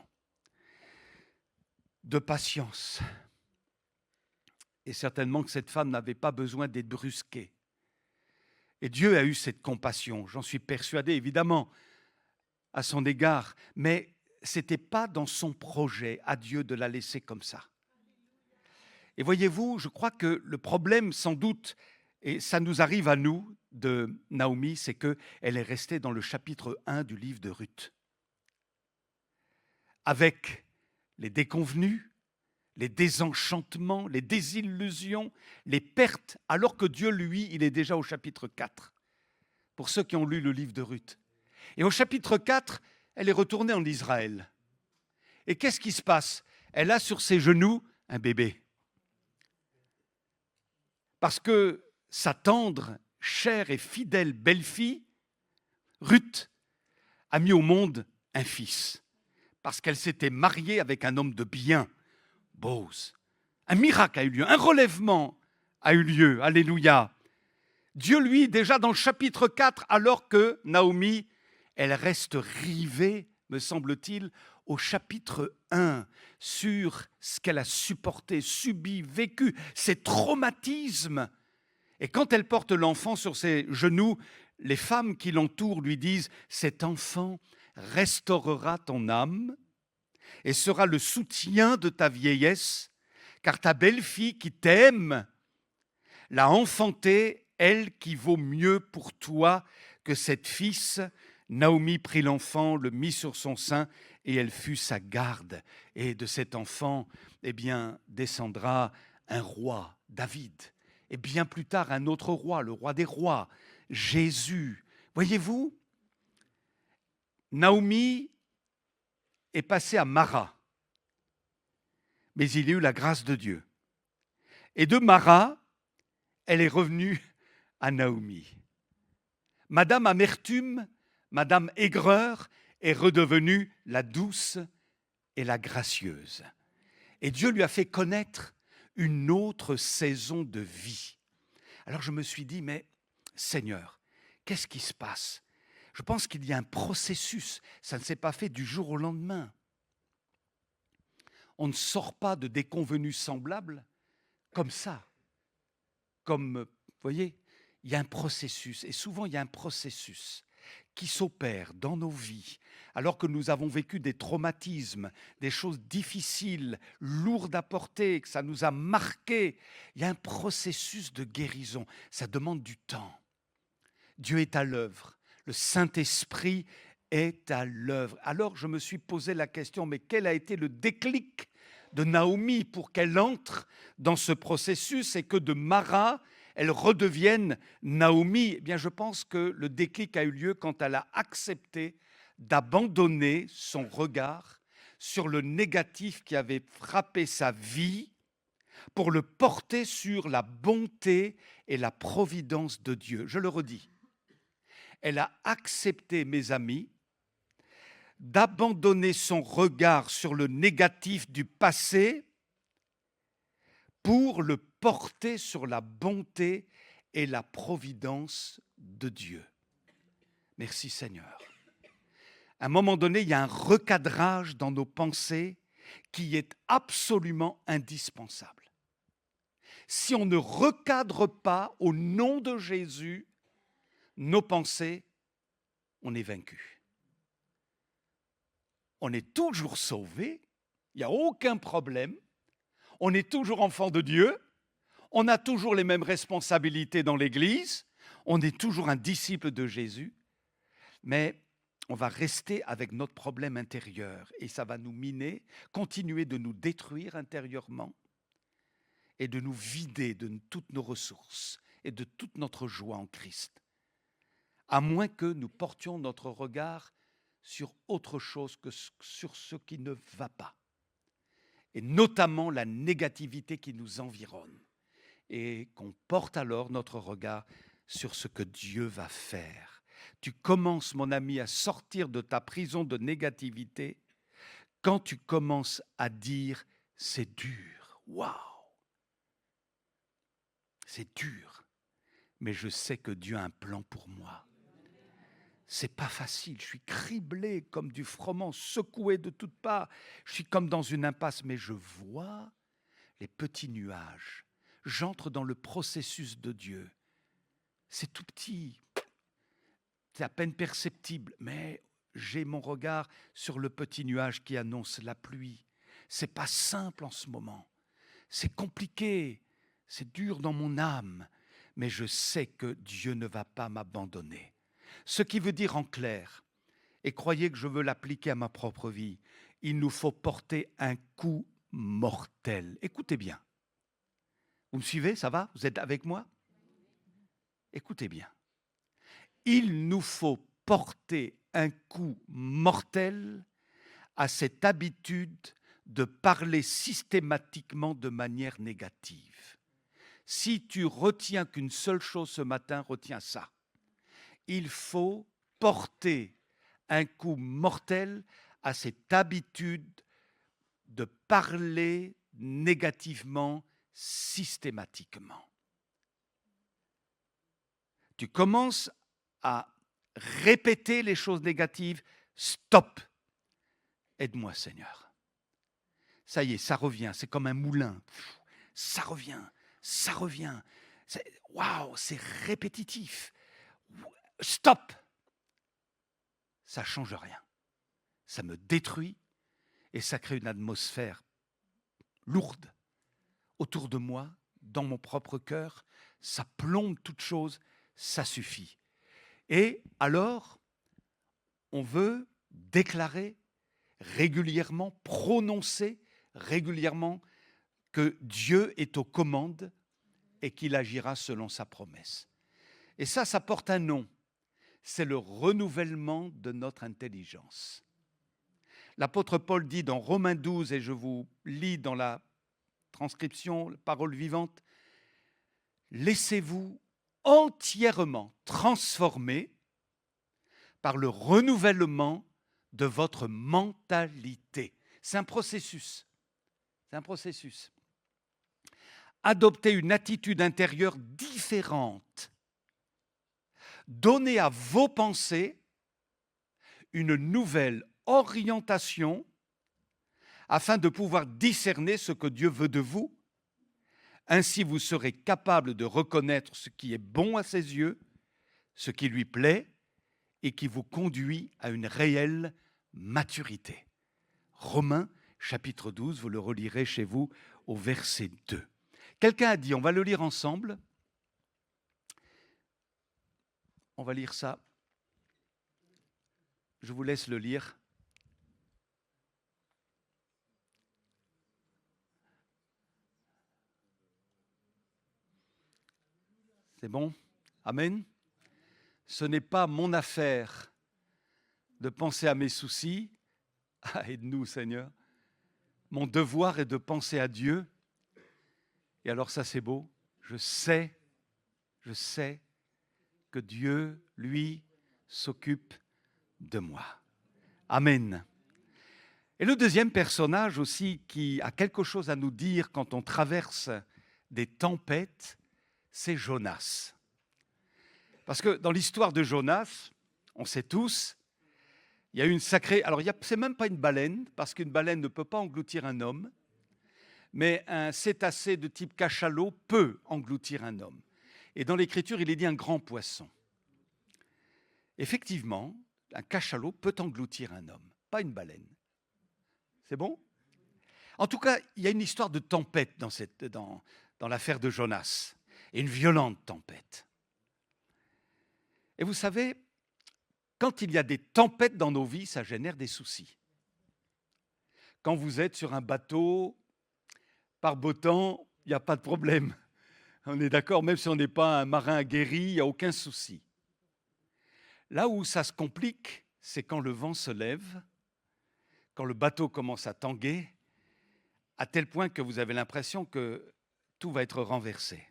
de patience. Et certainement que cette femme n'avait pas besoin d'être brusquée. Et Dieu a eu cette compassion, j'en suis persuadé, évidemment, à son égard. Mais ce n'était pas dans son projet à Dieu de la laisser comme ça. Et voyez-vous, je crois que le problème, sans doute, et ça nous arrive à nous, de Naomi, c'est qu'elle est restée dans le chapitre 1 du livre de Ruth. Avec les déconvenus, les désenchantements, les désillusions, les pertes, alors que Dieu, lui, il est déjà au chapitre 4, pour ceux qui ont lu le livre de Ruth. Et au chapitre 4, elle est retournée en Israël. Et qu'est-ce qui se passe? Elle a sur ses genoux un bébé. Parce que sa tendre, chère et fidèle belle-fille, Ruth, a mis au monde un fils. Parce qu'elle s'était mariée avec un homme de bien, Boaz. Un miracle a eu lieu, un relèvement a eu lieu, alléluia. Dieu, lui, déjà dans le chapitre 4, alors que Naomi, elle reste rivée, me semble-t-il, au chapitre 1, sur ce qu'elle a supporté, subi, vécu, ses traumatismes. Et quand elle porte l'enfant sur ses genoux, les femmes qui l'entourent lui disent « Cet enfant restaurera ton âme et sera le soutien de ta vieillesse, car ta belle-fille qui t'aime l'a enfanté, elle qui vaut mieux pour toi que cette fils. » Naomi prit l'enfant, le mit sur son sein et elle fut sa garde. Et de cet enfant, eh bien, descendra un roi, David. Et bien plus tard, un autre roi, le roi des rois, Jésus. Voyez-vous, Naomi est passée à Mara, mais il y a eu la grâce de Dieu. Et de Mara, elle est revenue à Naomi. Madame Amertume, Madame Aigreur est redevenue la douce et la gracieuse. Et Dieu lui a fait connaître une autre saison de vie. Alors je me suis dit, mais Seigneur, qu'est-ce qui se passe? Je pense qu'il y a un processus, ça ne s'est pas fait du jour au lendemain. On ne sort pas de déconvenues semblables comme ça. Comme, vous voyez, il y a un processus, et souvent il y a un processus qui s'opère dans nos vies, alors que nous avons vécu des traumatismes, des choses difficiles, lourdes à porter, que ça nous a marqués. Il y a un processus de guérison, ça demande du temps. Dieu est à l'œuvre, le Saint-Esprit est à l'œuvre. Alors je me suis posé la question, mais quel a été le déclic de Naomi pour qu'elle entre dans ce processus et que de Mara, elle redevienne Naomi. Eh bien, je pense que le déclic a eu lieu quand elle a accepté d'abandonner son regard sur le négatif qui avait frappé sa vie pour le porter sur la bonté et la providence de Dieu. Je le redis, elle a accepté, mes amis, d'abandonner son regard sur le négatif du passé pour le porter sur la bonté et la providence de Dieu. Merci Seigneur. À un moment donné, il y a un recadrage dans nos pensées qui est absolument indispensable. Si on ne recadre pas au nom de Jésus nos pensées, on est vaincu. On est toujours sauvé, il n'y a aucun problème, on est toujours enfant de Dieu, on a toujours les mêmes responsabilités dans l'Église, on est toujours un disciple de Jésus, mais on va rester avec notre problème intérieur et ça va nous miner, continuer de nous détruire intérieurement et de nous vider de toutes nos ressources et de toute notre joie en Christ, à moins que nous portions notre regard sur autre chose que sur ce qui ne va pas, et notamment la négativité qui nous environne, et qu'on porte alors notre regard sur ce que Dieu va faire. Tu commences, mon ami, à sortir de ta prison de négativité quand tu commences à dire « c'est dur, waouh, c'est dur, mais je sais que Dieu a un plan pour moi. » C'est pas facile, je suis criblé comme du froment, secoué de toutes parts. Je suis comme dans une impasse, mais je vois les petits nuages. J'entre dans le processus de Dieu. C'est tout petit, c'est à peine perceptible, mais j'ai mon regard sur le petit nuage qui annonce la pluie. C'est pas simple en ce moment, c'est compliqué, c'est dur dans mon âme, mais je sais que Dieu ne va pas m'abandonner. Ce qui veut dire en clair, et croyez que je veux l'appliquer à ma propre vie, il nous faut porter un coup mortel. Écoutez bien. Vous me suivez, ça va? Vous êtes avec moi? Écoutez bien. Il nous faut porter un coup mortel à cette habitude de parler systématiquement de manière négative. Si tu retiens qu'une seule chose ce matin, retiens ça. Il faut porter un coup mortel à cette habitude de parler négativement systématiquement. Tu commences à répéter les choses négatives, stop, aide-moi Seigneur. Ça y est, ça revient, c'est comme un moulin, ça revient, waouh, c'est répétitif. Stop! Ça ne change rien. Ça me détruit et ça crée une atmosphère lourde autour de moi, dans mon propre cœur. Ça plombe toute chose, ça suffit. Et alors, on veut déclarer régulièrement, prononcer régulièrement que Dieu est aux commandes et qu'il agira selon sa promesse. Et ça porte un nom. C'est le renouvellement de notre intelligence. L'apôtre Paul dit dans Romains 12, et je vous lis dans la transcription, la parole vivante, « Laissez-vous entièrement transformer par le renouvellement de votre mentalité. » C'est un processus. C'est un processus. Adoptez une attitude intérieure différente. Donnez à vos pensées une nouvelle orientation afin de pouvoir discerner ce que Dieu veut de vous. Ainsi, vous serez capable de reconnaître ce qui est bon à ses yeux, ce qui lui plaît et qui vous conduit à une réelle maturité. Romains, chapitre 12, vous le relirez chez vous au verset 2. Quelqu'un a dit, on va le lire ensemble. On va lire ça. Je vous laisse le lire. C'est bon? Amen. Ce n'est pas mon affaire de penser à mes soucis. Ah, aide-nous, Seigneur. Mon devoir est de penser à Dieu. Et alors ça, c'est beau. Je sais que Dieu, lui, s'occupe de moi. Amen. Et le deuxième personnage aussi qui a quelque chose à nous dire quand on traverse des tempêtes, c'est Jonas. Parce que dans l'histoire de Jonas, on sait tous, il y a eu une sacrée... Alors, c'est même pas une baleine, parce qu'une baleine ne peut pas engloutir un homme, mais un cétacé de type cachalot peut engloutir un homme. Et dans l'Écriture, il est dit un grand poisson. Effectivement, un cachalot peut engloutir un homme, pas une baleine. C'est bon? En tout cas, il y a une histoire de tempête dans l'affaire de Jonas, et une violente tempête. Et vous savez, quand il y a des tempêtes dans nos vies, ça génère des soucis. Quand vous êtes sur un bateau, par beau temps, il n'y a pas de problème. On est d'accord, même si on n'est pas un marin aguerri, il n'y a aucun souci. Là où ça se complique, c'est quand le vent se lève, quand le bateau commence à tanguer, à tel point que vous avez l'impression que tout va être renversé.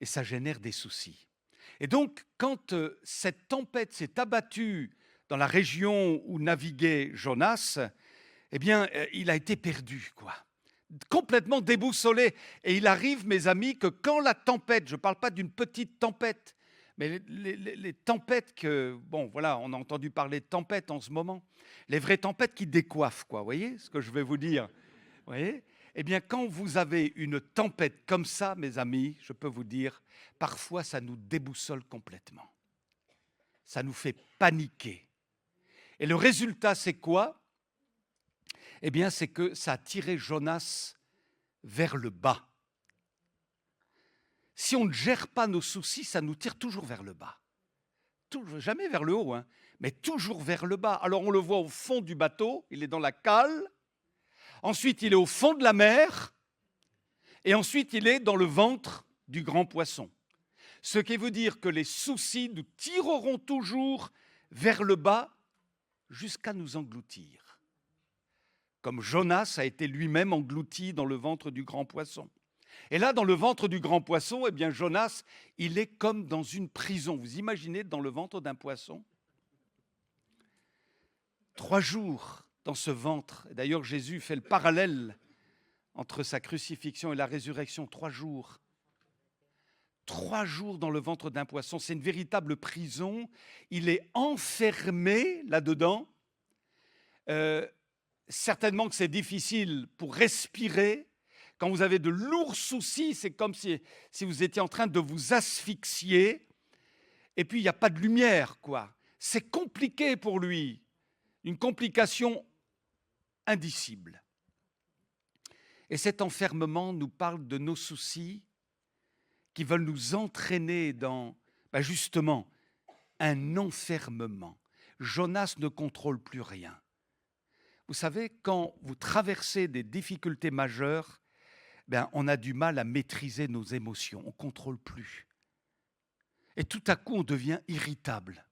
Et ça génère des soucis. Et donc, quand cette tempête s'est abattue dans la région où naviguait Jonas, eh bien, il a été perdu, quoi. Complètement déboussolé. Et il arrive, mes amis, que quand la tempête, je ne parle pas d'une petite tempête, mais les tempêtes que, bon, voilà, on a entendu parler de tempêtes en ce moment, les vraies tempêtes qui décoiffent, quoi, vous voyez ce que je vais vous dire? Vous voyez? Eh bien, quand vous avez une tempête comme ça, mes amis, je peux vous dire, parfois ça nous déboussole complètement. Ça nous fait paniquer. Et le résultat, c'est quoi? Eh bien, c'est que ça a tiré Jonas vers le bas. Si on ne gère pas nos soucis, ça nous tire toujours vers le bas. Jamais vers le haut, hein, mais toujours vers le bas. Alors on le voit au fond du bateau, il est dans la cale. Ensuite, il est au fond de la mer. Et ensuite, il est dans le ventre du grand poisson. Ce qui veut dire que les soucis nous tireront toujours vers le bas jusqu'à nous engloutir. Comme Jonas a été lui-même englouti dans le ventre du grand poisson. Et là, dans le ventre du grand poisson, eh bien, Jonas, il est comme dans une prison. Vous imaginez dans le ventre d'un poisson? 3 jours dans ce ventre. D'ailleurs, Jésus fait le parallèle entre sa crucifixion et la résurrection. 3 jours. 3 jours dans le ventre d'un poisson. C'est une véritable prison. Il est enfermé là-dedans. Certainement que c'est difficile pour respirer. Quand vous avez de lourds soucis, c'est comme si vous étiez en train de vous asphyxier. Et puis, il n'y a pas de lumière, quoi. C'est compliqué pour lui. Une complication indicible. Et cet enfermement nous parle de nos soucis qui veulent nous entraîner dans, justement, un enfermement. Jonas ne contrôle plus rien. Vous savez, quand vous traversez des difficultés majeures, on a du mal à maîtriser nos émotions, on ne contrôle plus. Et tout à coup, on devient irritable.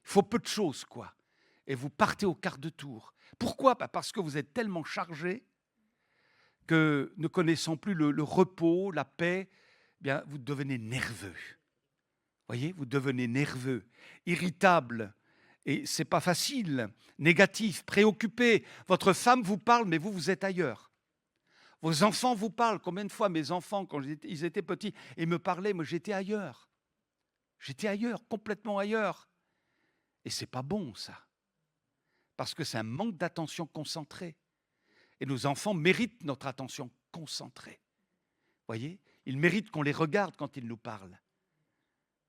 Il faut peu de choses, quoi. Et vous partez au quart de tour. Pourquoi? Parce que vous êtes tellement chargé que, ne connaissant plus le repos, la paix, vous devenez nerveux. Voyez, vous devenez nerveux, irritable. Et ce n'est pas facile, négatif, préoccupé. Votre femme vous parle, mais vous êtes ailleurs. Vos enfants vous parlent. Combien de fois mes enfants, quand ils étaient petits, ils me parlaient, moi j'étais ailleurs. J'étais ailleurs, complètement ailleurs. Et ce n'est pas bon, ça. Parce que c'est un manque d'attention concentrée. Et nos enfants méritent notre attention concentrée. Voyez, ils méritent qu'on les regarde quand ils nous parlent.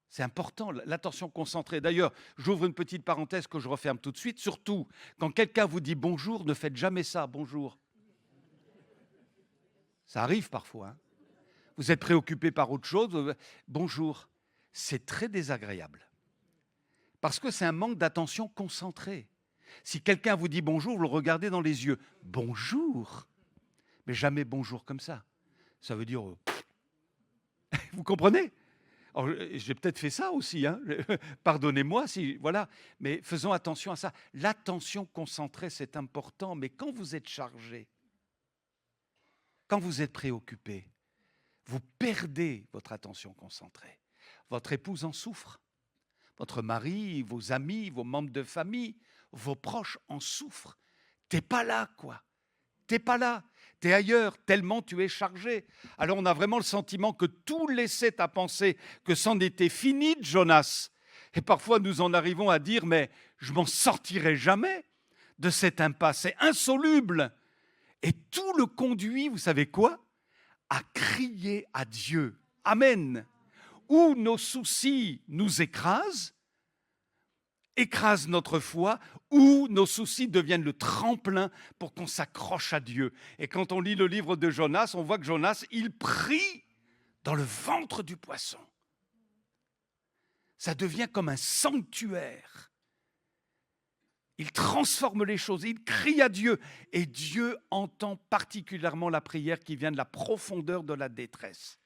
C'est important, l'attention concentrée. D'ailleurs, j'ouvre une petite parenthèse que je referme tout de suite. Surtout, quand quelqu'un vous dit bonjour, ne faites jamais ça, bonjour. Ça arrive parfois. Hein. Vous êtes préoccupé par autre chose, bonjour. C'est très désagréable. Parce que c'est un manque d'attention concentrée. Si quelqu'un vous dit bonjour, vous le regardez dans les yeux. Bonjour. Mais jamais bonjour comme ça. Ça veut dire... Vous Vous comprenez? Alors, j'ai peut-être fait ça aussi, hein. Pardonnez-moi si voilà, mais faisons attention à ça. L'attention concentrée, c'est important, mais quand vous êtes chargé, quand vous êtes préoccupé, vous perdez votre attention concentrée. Votre épouse en souffre, votre mari, vos amis, vos membres de famille, vos proches en souffrent. T'es pas là, quoi. T'es pas là. T'es ailleurs, tellement tu es chargé. Alors on a vraiment le sentiment que tout laissait à penser que c'en était fini de Jonas. Et parfois nous en arrivons à dire, mais je m'en sortirai jamais de cette impasse. C'est insoluble. Et tout le conduit, vous savez quoi? À crier à Dieu. Amen. Où nos soucis nous écrasent notre foi, où nos soucis deviennent le tremplin pour qu'on s'accroche à Dieu. Et quand on lit le livre de Jonas, on voit que Jonas, il prie dans le ventre du poisson. Ça devient comme un sanctuaire. Il transforme les choses, il crie à Dieu. Et Dieu entend particulièrement la prière qui vient de la profondeur de la détresse.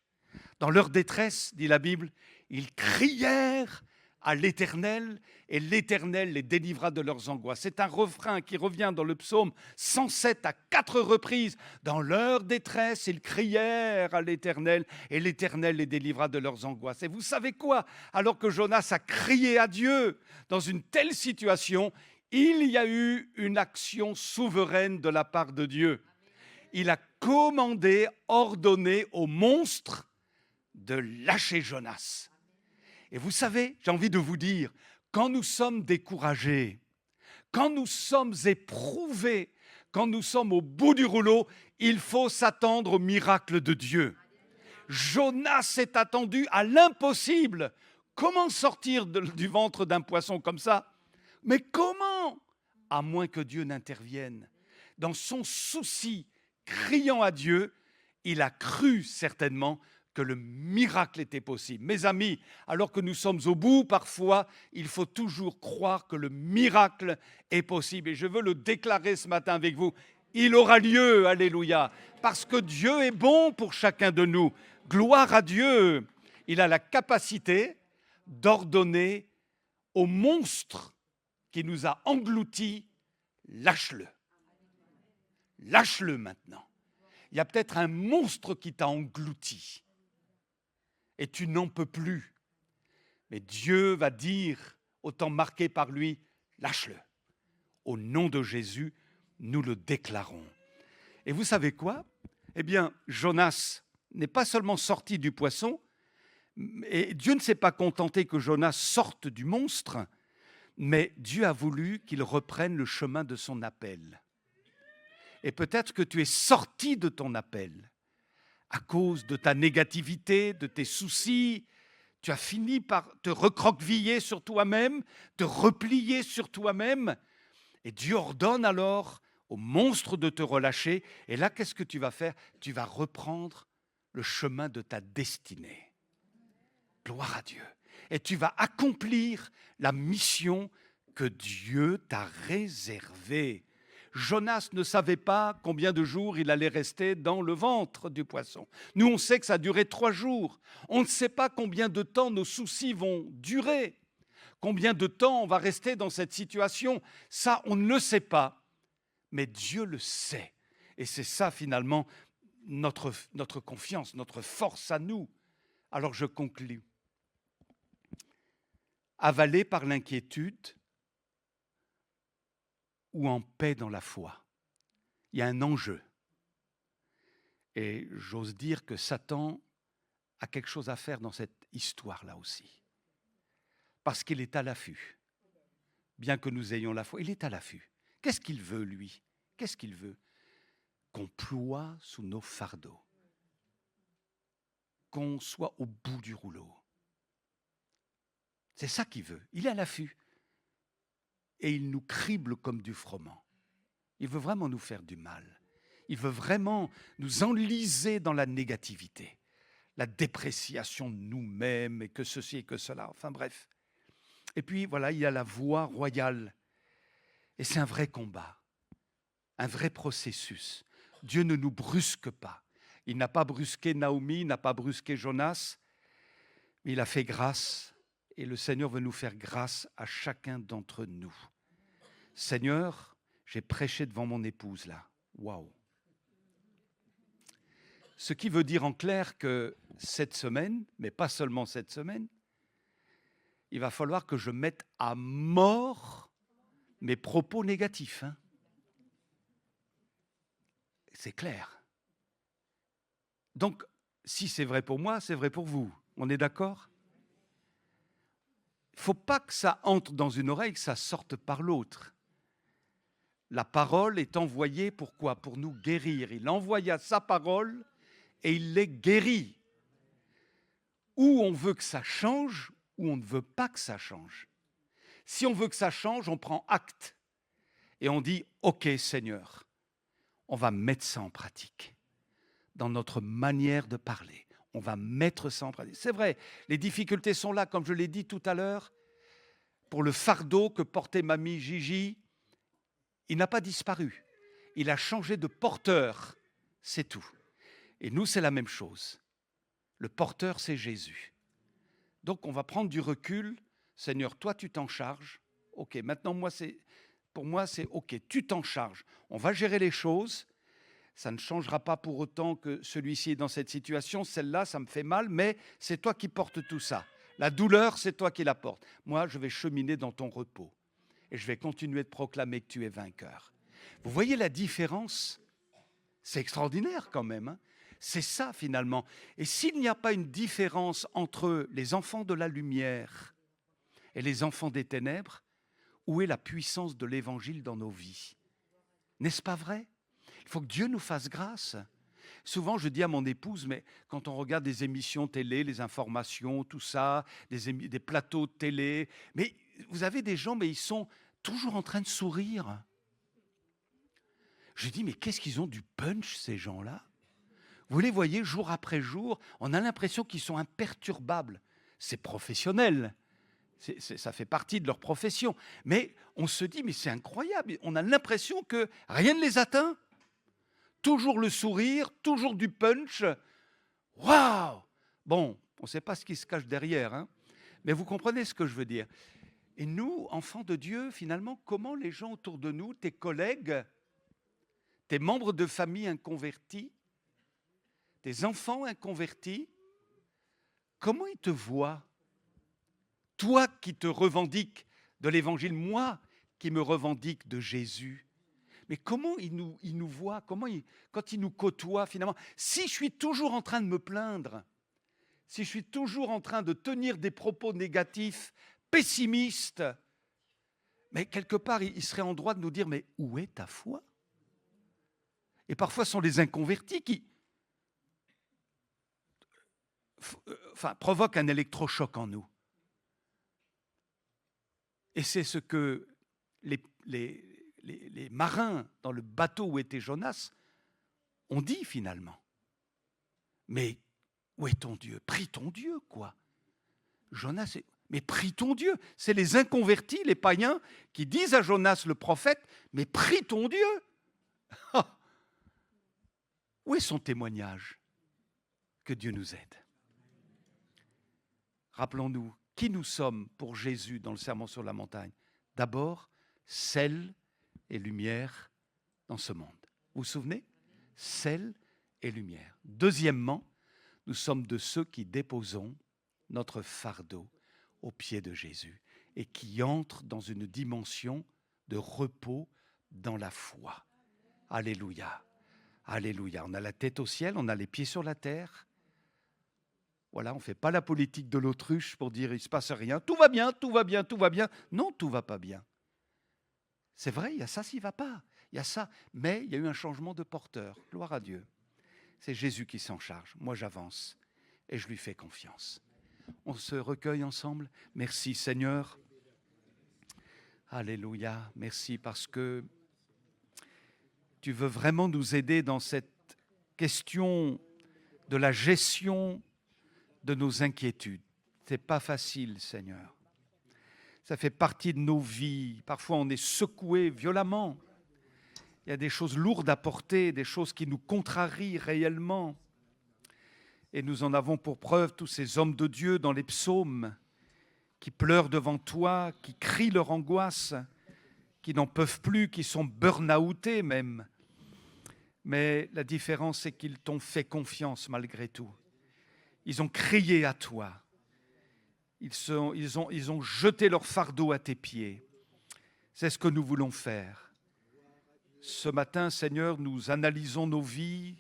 Dans leur détresse, dit la Bible, ils crièrent à l'Éternel et l'Éternel les délivra de leurs angoisses. C'est un refrain qui revient dans le psaume 107 à 4 reprises. Dans leur détresse, ils crièrent à l'Éternel et l'Éternel les délivra de leurs angoisses. Et vous savez quoi? Alors que Jonas a crié à Dieu dans une telle situation, il y a eu une action souveraine de la part de Dieu. Il a commandé, ordonné au monstre de lâcher Jonas. Et vous savez, j'ai envie de vous dire, quand nous sommes découragés, quand nous sommes éprouvés, quand nous sommes au bout du rouleau, il faut s'attendre au miracle de Dieu. Jonas s'est attendu à l'impossible. Comment sortir du ventre d'un poisson comme ça? Mais comment? À moins que Dieu n'intervienne. Dans son souci, criant à Dieu, il a cru certainement que le miracle était possible. Mes amis, alors que nous sommes au bout, parfois, il faut toujours croire que le miracle est possible. Et je veux le déclarer ce matin avec vous. Il aura lieu, alléluia, parce que Dieu est bon pour chacun de nous. Gloire à Dieu. Il a la capacité d'ordonner au monstre qui nous a engloutis, lâche-le. Lâche-le maintenant. Il y a peut-être un monstre qui t'a englouti et tu n'en peux plus. Mais Dieu va dire, au temps marqué par lui, lâche-le. Au nom de Jésus, nous le déclarons. Et vous savez quoi? Eh bien, Jonas n'est pas seulement sorti du poisson, et Dieu ne s'est pas contenté que Jonas sorte du monstre, mais Dieu a voulu qu'il reprenne le chemin de son appel. Et peut-être que tu es sorti de ton appel à cause de ta négativité, de tes soucis. Tu as fini par te recroqueviller sur toi-même, te replier sur toi-même. Et Dieu ordonne alors au monstre de te relâcher. Et là, qu'est-ce que tu vas faire? Tu vas reprendre le chemin de ta destinée. Gloire à Dieu. Et tu vas accomplir la mission que Dieu t'a réservée. Jonas ne savait pas combien de jours il allait rester dans le ventre du poisson. Nous, on sait que ça a duré 3 jours. On ne sait pas combien de temps nos soucis vont durer. Combien de temps on va rester dans cette situation. Ça, on ne le sait pas. Mais Dieu le sait. Et c'est ça, finalement, notre confiance, notre force à nous. Alors, je conclus. Avalé par l'inquiétude ou en paix dans la foi. Il y a un enjeu. Et j'ose dire que Satan a quelque chose à faire dans cette histoire-là aussi. Parce qu'il est à l'affût. Bien que nous ayons la foi, il est à l'affût. Qu'est-ce qu'il veut, lui? Qu'est-ce qu'il veut? Qu'on ploie sous nos fardeaux. Qu'on soit au bout du rouleau. C'est ça qu'il veut. Il est à l'affût. Et il nous crible comme du froment. Il veut vraiment nous faire du mal. Il veut vraiment nous enliser dans la négativité, la dépréciation de nous-mêmes et que ceci et que cela. Enfin bref. Et puis voilà, il y a la voie royale. Et c'est un vrai combat, un vrai processus. Dieu ne nous brusque pas. Il n'a pas brusqué Naomi, il n'a pas brusqué Jonas. Il a fait grâce et le Seigneur veut nous faire grâce à chacun d'entre nous. Seigneur, j'ai prêché devant mon épouse là. Waouh! Ce qui veut dire en clair que cette semaine, mais pas seulement cette semaine, il va falloir que je mette à mort mes propos négatifs. Hein. C'est clair. Donc, si c'est vrai pour moi, c'est vrai pour vous. On est d'accord? Il ne faut pas que ça entre dans une oreille, que ça sorte par l'autre. La parole est envoyée pour quoi? Pour nous guérir. Il envoya sa parole et il les guérit. Ou on veut que ça change, ou on ne veut pas que ça change. Si on veut que ça change, on prend acte et on dit « Ok Seigneur, on va mettre ça en pratique dans notre manière de parler. On va mettre ça en pratique. » C'est vrai, les difficultés sont là, comme je l'ai dit tout à l'heure. Pour le fardeau que portait mamie Gigi, il n'a pas disparu. Il a changé de porteur, c'est tout. Et nous, c'est la même chose. Le porteur, c'est Jésus. Donc, on va prendre du recul. Seigneur, toi, tu t'en charges. OK, maintenant, pour moi, c'est OK, tu t'en charges. On va gérer les choses. Ça ne changera pas pour autant que celui-ci est dans cette situation. Celle-là, ça me fait mal, mais c'est toi qui portes tout ça. La douleur, c'est toi qui la portes. Moi, je vais cheminer dans ton repos. Et je vais continuer de proclamer que tu es vainqueur. Vous voyez la différence? C'est extraordinaire quand même. Hein? C'est ça finalement. Et s'il n'y a pas une différence entre les enfants de la lumière et les enfants des ténèbres, où est la puissance de l'évangile dans nos vies? N'est-ce pas vrai? Il faut que Dieu nous fasse grâce. Souvent, je dis à mon épouse, mais quand on regarde des émissions télé, les informations, tout ça, des plateaux de télé, mais vous avez des gens, mais ils sont toujours en train de sourire. Je dis, mais qu'est-ce qu'ils ont du punch, ces gens-là? Vous les voyez jour après jour, on a l'impression qu'ils sont imperturbables. C'est professionnel, ça fait partie de leur profession. Mais on se dit, mais c'est incroyable, on a l'impression que rien ne les atteint. Toujours le sourire, toujours du punch. Waouh! Bon, on ne sait pas ce qui se cache derrière, hein, mais vous comprenez ce que je veux dire. Et nous, enfants de Dieu, finalement, comment les gens autour de nous, tes collègues, tes membres de famille inconvertis, tes enfants inconvertis, comment ils te voient? Toi qui te revendiques de l'évangile, moi qui me revendique de Jésus. Mais comment ils nous voient? Quand ils nous côtoient finalement? Si je suis toujours en train de me plaindre, si je suis toujours en train de tenir des propos négatifs, pessimistes, mais quelque part, ils seraient en droit de nous dire, mais où est ta foi? Et parfois, ce sont les inconvertis qui provoquent un électrochoc en nous. Et c'est ce que les marins dans le bateau où était Jonas ont dit finalement. Mais où est ton Dieu? Prie ton Dieu, quoi. Jonas, mais prie ton Dieu. C'est les inconvertis, les païens, qui disent à Jonas le prophète, mais prie ton Dieu. Où est son témoignage? Que Dieu nous aide. Rappelons-nous qui nous sommes pour Jésus dans le Sermon sur la montagne. D'abord, sel et lumière dans ce monde. Vous vous souvenez? Sel et lumière. Deuxièmement, nous sommes de ceux qui déposons notre fardeau aux pieds de Jésus et qui entrent dans une dimension de repos dans la foi. Alléluia. Alléluia. On a la tête au ciel, on a les pieds sur la terre. Voilà, on ne fait pas la politique de l'autruche pour dire il ne se passe rien. Tout va bien, tout va bien, tout va bien. Non, tout ne va pas bien. C'est vrai, il y a ça, s'il ne va pas. Il y a ça. Mais il y a eu un changement de porteur. Gloire à Dieu. C'est Jésus qui s'en charge. Moi, j'avance et je lui fais confiance. On se recueille ensemble. Merci Seigneur. Alléluia. Merci parce que tu veux vraiment nous aider dans cette question de la gestion de nos inquiétudes. Ce n'est pas facile, Seigneur. Ça fait partie de nos vies. Parfois, on est secoué violemment. Il y a des choses lourdes à porter, des choses qui nous contrarient réellement. Et nous en avons pour preuve tous ces hommes de Dieu dans les psaumes qui pleurent devant toi, qui crient leur angoisse, qui n'en peuvent plus, qui sont burn-outés même. Mais la différence, c'est qu'ils t'ont fait confiance malgré tout. Ils ont crié à toi. Ils ont jeté leur fardeau à tes pieds. C'est ce que nous voulons faire. Ce matin, Seigneur, nous analysons nos vies,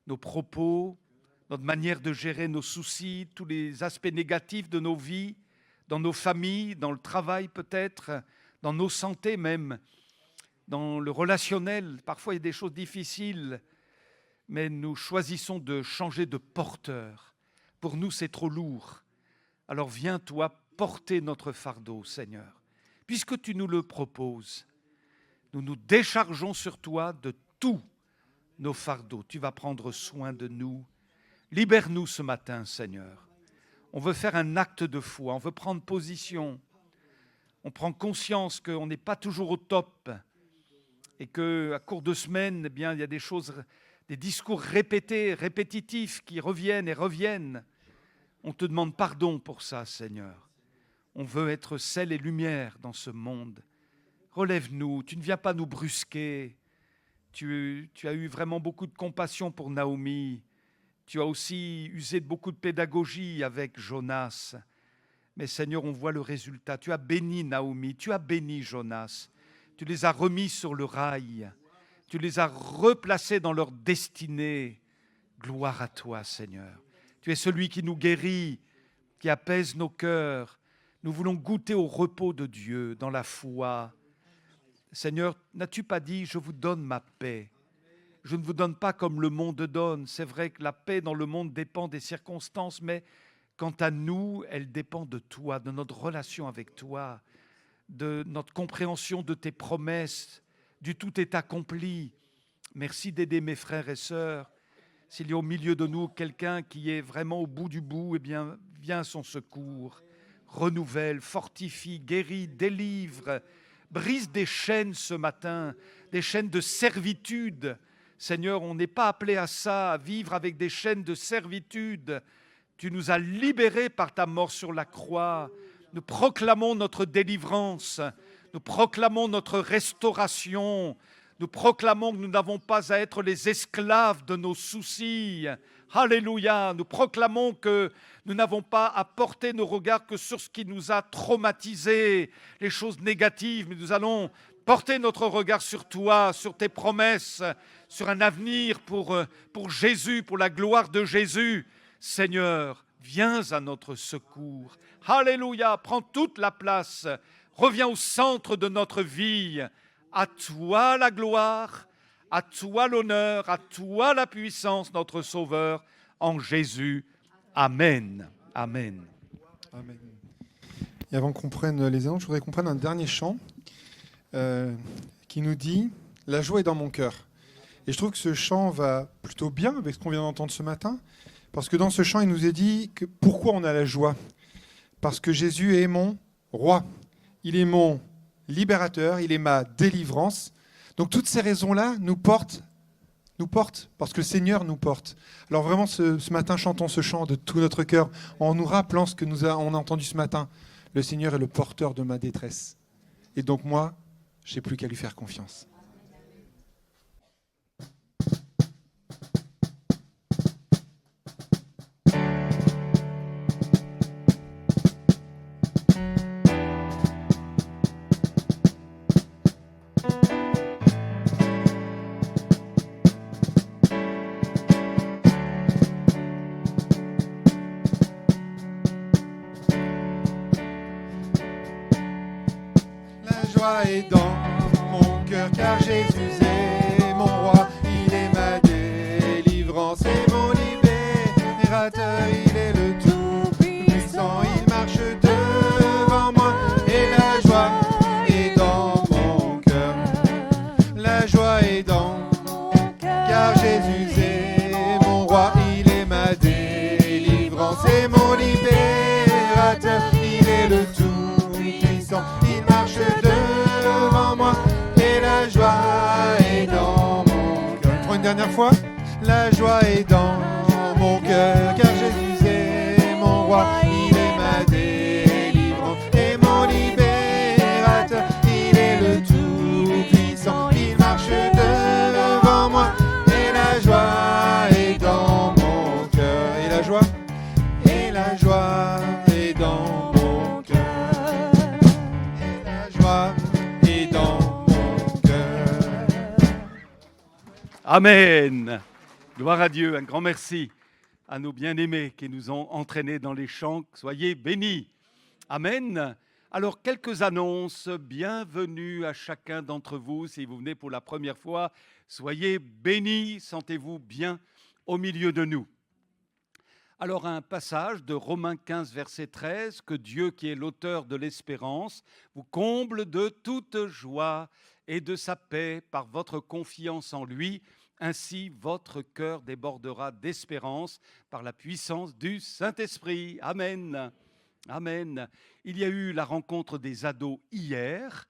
nos propos, notre manière de gérer nos soucis, tous les aspects négatifs de nos vies, dans nos familles, dans le travail peut-être, dans nos santé même, dans le relationnel. Parfois, il y a des choses difficiles, mais nous choisissons de changer de porteur. Pour nous, c'est trop lourd. Alors viens, toi, porter notre fardeau, Seigneur. Puisque tu nous le proposes, nous nous déchargeons sur toi de tous nos fardeaux. Tu vas prendre soin de nous. Libère-nous ce matin, Seigneur. On veut faire un acte de foi, on veut prendre position. On prend conscience qu'on n'est pas toujours au top et qu'à court de semaines, eh bien, il y a des choses, des discours répétés, répétitifs qui reviennent et reviennent. On te demande pardon pour ça, Seigneur. On veut être sel et lumière dans ce monde. Relève-nous, tu ne viens pas nous brusquer. Tu as eu vraiment beaucoup de compassion pour Naomi. Tu as aussi usé de beaucoup de pédagogie avec Jonas. Mais Seigneur, on voit le résultat. Tu as béni Naomi, tu as béni Jonas. Tu les as remis sur le rail. Tu les as replacés dans leur destinée. Gloire à toi, Seigneur. Tu es celui qui nous guérit, qui apaise nos cœurs. Nous voulons goûter au repos de Dieu dans la foi. Seigneur, n'as-tu pas dit « Je vous donne ma paix ». Je ne vous donne pas comme le monde donne. C'est vrai que la paix dans le monde dépend des circonstances, mais quant à nous, elle dépend de toi, de notre relation avec toi, de notre compréhension de tes promesses, du tout est accompli. Merci d'aider mes frères et sœurs. S'il y a au milieu de nous quelqu'un qui est vraiment au bout du bout, eh bien, viens à son secours. Renouvelle, fortifie, guérit, délivre, brise des chaînes ce matin, des chaînes de servitude. Seigneur, on n'est pas appelé à ça, à vivre avec des chaînes de servitude. Tu nous as libérés par ta mort sur la croix. Nous proclamons notre délivrance. Nous proclamons notre restauration. Nous proclamons que nous n'avons pas à être les esclaves de nos soucis. Alléluia. Nous proclamons que nous n'avons pas à porter nos regards que sur ce qui nous a traumatisés, les choses négatives, mais nous allons porter notre regard sur toi, sur tes promesses, sur un avenir pour Jésus, pour la gloire de Jésus. Seigneur, viens à notre secours. Alléluia, prends toute la place. Reviens au centre de notre vie. À toi la gloire, à toi l'honneur, à toi la puissance, notre Sauveur, en Jésus. Amen. Amen. Amen. Et avant qu'on prenne les annonces, je voudrais qu'on prenne un dernier chant qui nous dit « La joie est dans mon cœur ». Et je trouve que ce chant va plutôt bien avec ce qu'on vient d'entendre ce matin, parce que dans ce chant, il nous est dit que pourquoi on a la joie. Parce que Jésus est mon roi, il est mon libérateur, il est ma délivrance. Donc toutes ces raisons-là nous portent, parce que le Seigneur nous porte. Alors vraiment, ce matin, chantons ce chant de tout notre cœur, en nous rappelant ce que on a entendu ce matin. Le Seigneur est le porteur de ma détresse. Et donc moi, je n'ai plus qu'à lui faire confiance. Est dans mon cœur car Jésus est mon roi, il est ma délivrance et mon libérateur, il est le tout-puissant, il marche devant moi et la joie est dans mon cœur, la joie est dans mon cœur car Jésus est mon roi, il est ma délivrance et mon libérateur, il est le tout-puissant, il marche devant moi et la joie est dans mon cœur. Une dernière fois. La joie est dans mon cœur Amen. Gloire à Dieu, un grand merci à nos bien-aimés qui nous ont entraînés dans les chants. Soyez bénis. Amen. Alors, quelques annonces. Bienvenue à chacun d'entre vous. Si vous venez pour la première fois, soyez bénis. Sentez-vous bien au milieu de nous. Alors, un passage de Romains 15, verset 13, que Dieu, qui est l'auteur de l'espérance, vous comble de toute joie et de sa paix par votre confiance en lui. Ainsi, votre cœur débordera d'espérance par la puissance du Saint-Esprit. Amen. Amen. Il y a eu la rencontre des ados hier,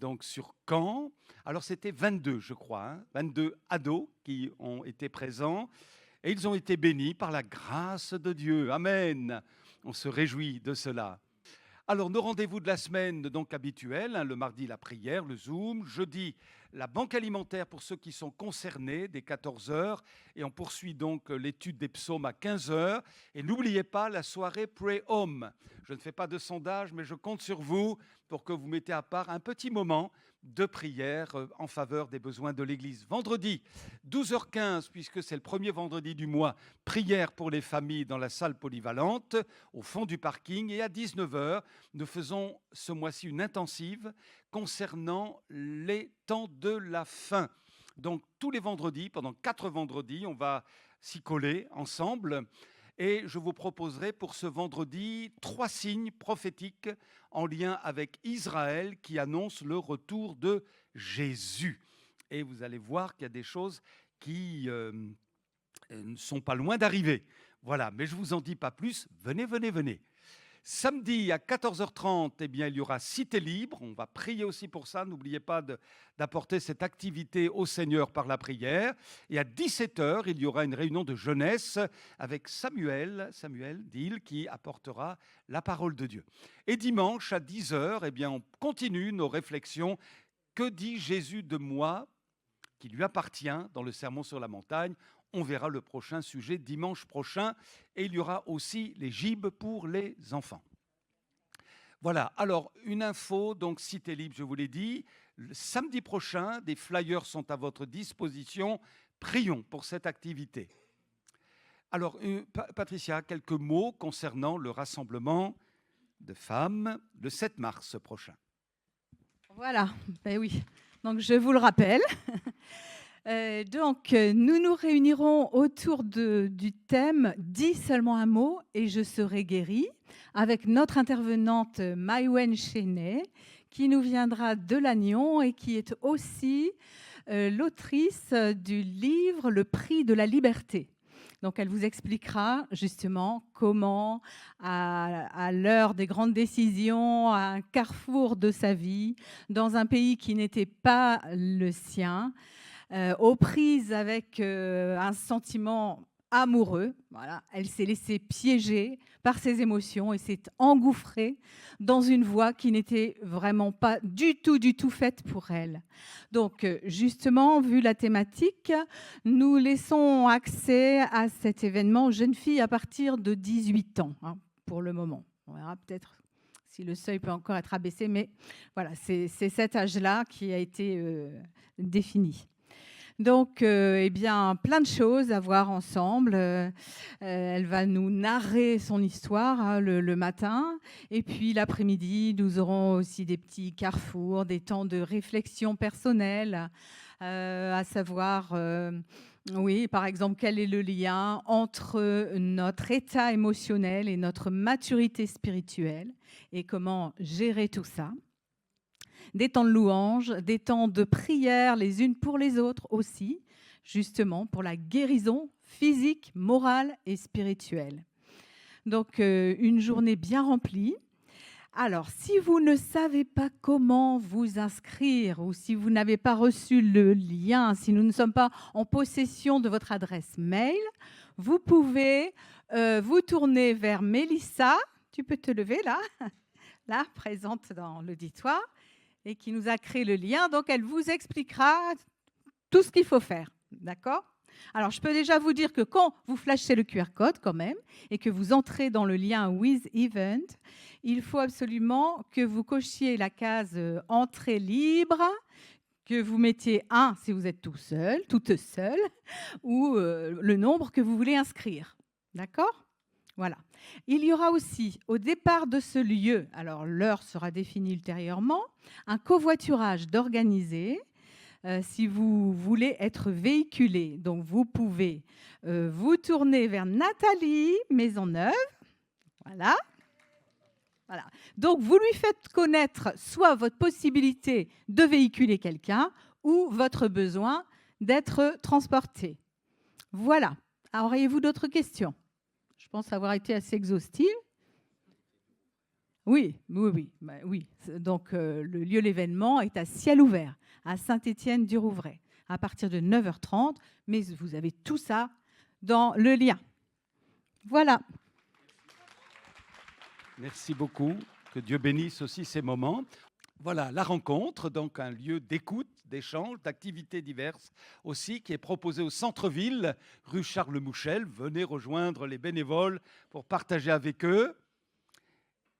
donc sur Caen. Alors, c'était 22, je crois, 22 ados qui ont été présents. Et ils ont été bénis par la grâce de Dieu. Amen. On se réjouit de cela. Alors, nos rendez-vous de la semaine, donc habituels, le mardi, la prière, le Zoom. Jeudi, la banque alimentaire pour ceux qui sont concernés, dès 14h. Et on poursuit donc l'étude des psaumes à 15h. Et n'oubliez pas la soirée Pray Home. Je ne fais pas de sondage, mais je compte sur vous pour que vous mettez à part un petit moment de prière en faveur des besoins de l'Église. Vendredi, 12h15, puisque c'est le premier vendredi du mois, prière pour les familles dans la salle polyvalente, au fond du parking. Et à 19h, nous faisons ce mois-ci une intensive concernant les temps de la fin. Donc, tous les vendredis, pendant 4 vendredis, on va s'y coller ensemble. Et je vous proposerai pour ce vendredi 3 signes prophétiques en lien avec Israël qui annoncent le retour de Jésus. Et vous allez voir qu'il y a des choses qui ne sont pas loin d'arriver. Voilà, mais je ne vous en dis pas plus. Venez, venez, venez. Samedi à 14h30, eh bien, il y aura Cité Libre. On va prier aussi pour ça. N'oubliez pas d'apporter cette activité au Seigneur par la prière. Et à 17h, il y aura une réunion de jeunesse avec Samuel Dill qui apportera la parole de Dieu. Et dimanche à 10h, eh bien, on continue nos réflexions. Que dit Jésus de moi qui lui appartient dans le Sermon sur la montagne? On verra le prochain sujet dimanche prochain. Et il y aura aussi les gibes pour les enfants. Voilà, alors une info, donc Cité Libre, je vous l'ai dit. Le samedi prochain, des flyers sont à votre disposition. Prions pour cette activité. Alors, Patricia, quelques mots concernant le rassemblement de femmes le 7 mars prochain. Voilà, ben oui. Donc je vous le rappelle. Nous nous réunirons autour du thème « Dis seulement un mot et je serai guérie » avec notre intervenante Maïwen Chenet qui nous viendra de Lannion et qui est aussi l'autrice du livre « Le prix de la liberté ». Donc, elle vous expliquera justement comment, à l'heure des grandes décisions, à un carrefour de sa vie, dans un pays qui n'était pas le sien, aux prises avec un sentiment amoureux. Voilà, elle s'est laissée piéger par ses émotions et s'est engouffrée dans une voie qui n'était vraiment pas du tout faite pour elle. Donc, justement, vu la thématique, nous laissons accès à cet événement aux jeunes filles à partir de 18 ans, pour le moment. On verra peut-être si le seuil peut encore être abaissé, mais voilà, c'est cet âge-là qui a été défini. Donc, eh bien, plein de choses à voir ensemble. Elle va nous narrer son histoire le matin. Et puis, l'après-midi, nous aurons aussi des petits carrefours, des temps de réflexion personnelle, à savoir, oui, par exemple, quel est le lien entre notre état émotionnel et notre maturité spirituelle et comment gérer tout ça. Des temps de louange, des temps de prière les unes pour les autres aussi, justement pour la guérison physique, morale et spirituelle. Donc, une journée bien remplie. Alors, si vous ne savez pas comment vous inscrire ou si vous n'avez pas reçu le lien, si nous ne sommes pas en possession de votre adresse mail, vous pouvez vous tourner vers Mélissa. Tu peux te lever là, présente dans l'auditoire, et qui nous a créé le lien. Donc, elle vous expliquera tout ce qu'il faut faire. D'accord ? Alors, je peux déjà vous dire que quand vous flashez le QR code quand même et que vous entrez dans le lien With Event, il faut absolument que vous cochiez la case Entrée libre, que vous mettiez 1 si vous êtes tout seul, toute seule, ou le nombre que vous voulez inscrire. D'accord ? Voilà. Il y aura aussi, au départ de ce lieu, alors l'heure sera définie ultérieurement, un covoiturage d'organiser si vous voulez être véhiculé. Donc, vous pouvez vous tourner vers Nathalie Maisonneuve. Voilà. Voilà. Donc, vous lui faites connaître soit votre possibilité de véhiculer quelqu'un ou votre besoin d'être transporté. Voilà. Auriez-vous d'autres questions ? Je pense avoir été assez exhaustive. Oui. Donc, le lieu de l'événement est à ciel ouvert, à Saint-Étienne-du-Rouvray, à partir de 9h30. Mais vous avez tout ça dans le lien. Voilà. Merci beaucoup. Que Dieu bénisse aussi ces moments. Voilà, la rencontre, donc un lieu d'écoute, d'échange, d'activités diverses aussi, qui est proposé au centre-ville, rue Charles Mouchel. Venez rejoindre les bénévoles pour partager avec eux.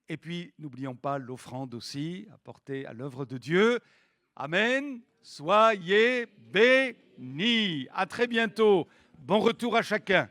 Et puis, n'oublions pas l'offrande aussi, apportée à l'œuvre de Dieu. Amen. Soyez bénis. À très bientôt. Bon retour à chacun.